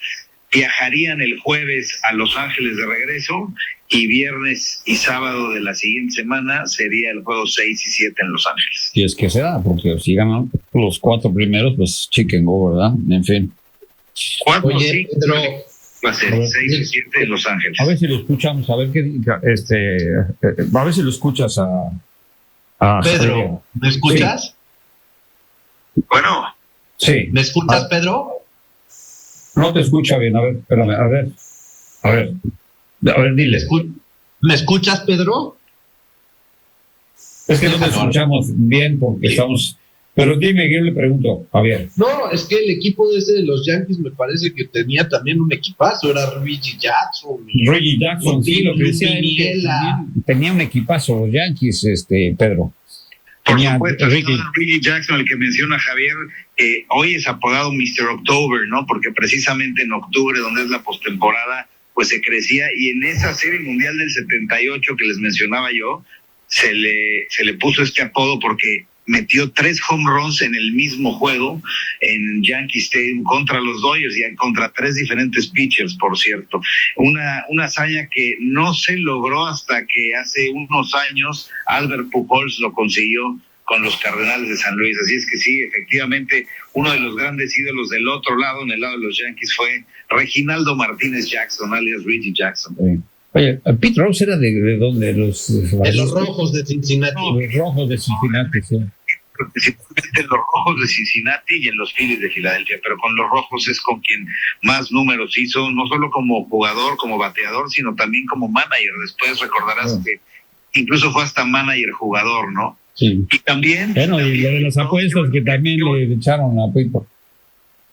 viajarían el jueves a Los Ángeles de regreso y viernes y sábado de la siguiente semana sería el juego 6 y 7 en Los Ángeles. Si es que se da, porque si ganan los 4 primeros, pues chicken go, ¿verdad? En fin. 4 sí, Pedro, va a ser 6 y 7 en Los Ángeles. A ver si lo escuchamos, a ver qué a ver si lo escuchas a Pedro, ¿me escuchas? Sí. Bueno. Sí. ¿Me escuchas, Pedro? No te escucha bien, a ver, espérame, a ver, dile. ¿Me escuchas, Pedro? Es que no te escuchamos bien porque estamos... Pero dime, yo le pregunto, Javier. No, es que el equipo de los Yankees me parece que tenía también un equipazo, era Reggie Jackson. Reggie Jackson, sí, lo que decía él, que tenía un equipazo los Yankees, Pedro. Por supuesto, Reggie Jackson, el que menciona Javier, hoy es apodado Mr. October, ¿no? Porque precisamente en octubre, donde es la postemporada, pues se crecía, y en esa serie mundial del 78 que les mencionaba yo, se le puso este apodo porque metió 3 home runs en el mismo juego en Yankee Stadium contra los Dodgers y contra 3 diferentes pitchers, por cierto. Una hazaña que no se logró hasta que hace unos años Albert Pujols lo consiguió con los Cardenales de San Luis. Así es que sí, efectivamente, uno de los grandes ídolos del otro lado, en el lado de los Yankees, fue Reginaldo Martínez Jackson, alias Reggie Jackson. Sí. Oye, Pete Rose era de dónde? De los Rojos de Cincinnati. No, los Rojos de Cincinnati, sí. Principalmente en los Rojos de Cincinnati y en los Phillies de Filadelfia, pero con los Rojos es con quien más números hizo, no solo como jugador, como bateador, sino también como manager. Después recordarás que incluso fue hasta manager jugador, ¿no? Sí. Y también... Bueno, y lo de las apuestas que también le echaron a Pete.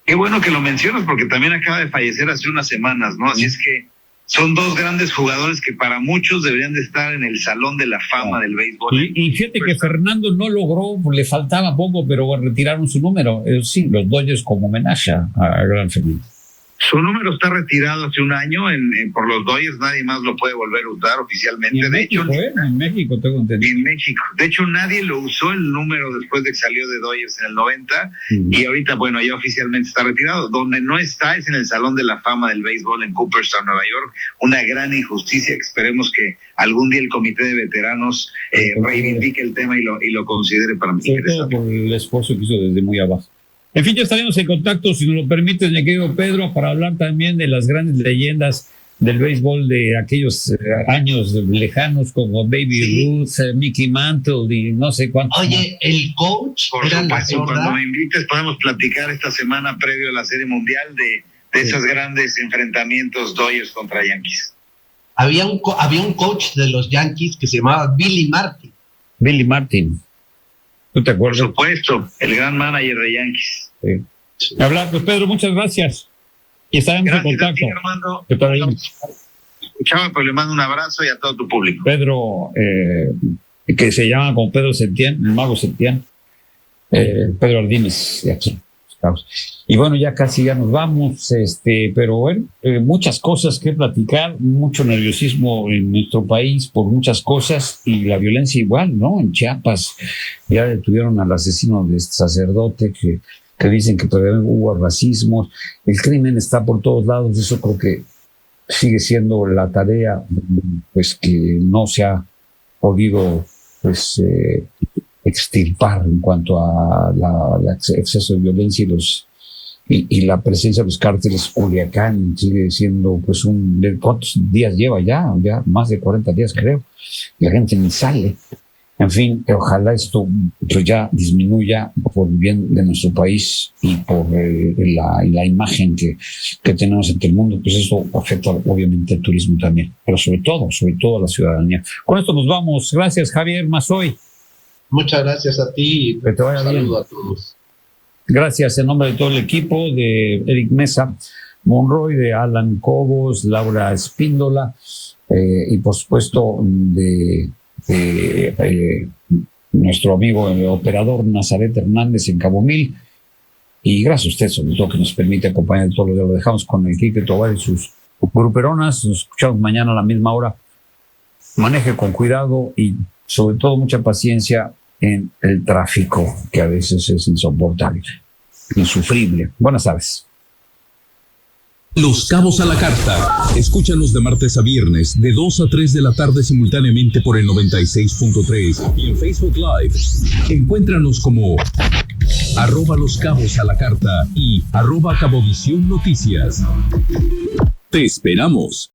Qué bueno que lo mencionas, porque también acaba de fallecer hace unas semanas, ¿no? Así es que son 2 grandes jugadores que para muchos deberían de estar en el Salón de la Fama del béisbol. Y fíjate que Fernando no logró, le faltaba poco, pero retiraron su número. Sí, los Dodgers como homenaje a Gran Fernando. Su número está retirado hace un año por los Dodgers, nadie más lo puede volver a usar oficialmente. En México tengo entendido. En México. De hecho, nadie lo usó el número después de que salió de Dodgers en el 90 y ahorita, bueno, ya oficialmente está retirado. Donde no está es en el Salón de la Fama del Béisbol en Cooperstown, Nueva York. Una gran injusticia que esperemos que algún día el Comité de Veteranos reivindique el tema y lo considere para mí. Sobre todo por el esfuerzo que hizo desde muy abajo. En fin, ya estaremos en contacto, si nos lo permites, mi querido Pedro, para hablar también de las grandes leyendas del béisbol de aquellos años lejanos como Baby Ruth, Mickey Mantle y no sé cuántos. Oye, el coach por supuesto, cuando me invites podemos platicar esta semana previo a la Serie Mundial de esos grandes enfrentamientos Dodgers contra Yankees. Había un coach de los Yankees que se llamaba Billy Martin. Billy Martin. ¿Tú te acuerdas? Por supuesto, el gran manager de Yankees. Sí. Hablar, pues Pedro, muchas gracias. Y estaremos en contacto. Armando. Escuchaba, pero le mando un abrazo y a todo tu público. Pedro, que se llama como Pedro Setién, el mago Setién. Pedro Ardínez, de aquí. Y bueno, ya casi ya nos vamos, pero bueno, muchas cosas que platicar, mucho nerviosismo en nuestro país por muchas cosas y la violencia igual, ¿no? En Chiapas ya detuvieron al asesino de este sacerdote que dicen que todavía hubo racismo, el crimen está por todos lados, eso creo que sigue siendo la tarea, pues que no se ha podido, pues, extirpar en cuanto a la exceso de violencia y la presencia de los cárteles. Culiacán sigue siendo pues ¿cuántos días lleva ya más de 40 días creo, la gente ni sale. En fin, ojalá esto pues ya disminuya por el bien de nuestro país y por la imagen que tenemos ante el mundo, pues eso afecta obviamente al turismo también, pero sobre todo a la ciudadanía. Con esto nos vamos. Gracias, Javier Mazoy. Muchas gracias a ti y que te vaya bien. Saludo a todos. Gracias en nombre de todo el equipo, de Eric Mesa Monroy, de Alan Cobos, Laura Espíndola y por supuesto de nuestro amigo el operador Nazaret Hernández en Cabo Mil. Y gracias a usted, sobre todo, que nos permite acompañar todos los días. Lo dejamos con el Quique Tobar y sus gruperonas. Nos escuchamos mañana a la misma hora. Maneje con cuidado y sobre todo mucha paciencia en el tráfico, que a veces es insoportable, insufrible. Buenas tardes. Los Cabos a la Carta. Escúchanos de martes a viernes, de 2 a 3 de la tarde simultáneamente por el 96.3 y en Facebook Live. Encuéntranos como @Los Cabos a la Carta y @Cabovisión Noticias. Te esperamos.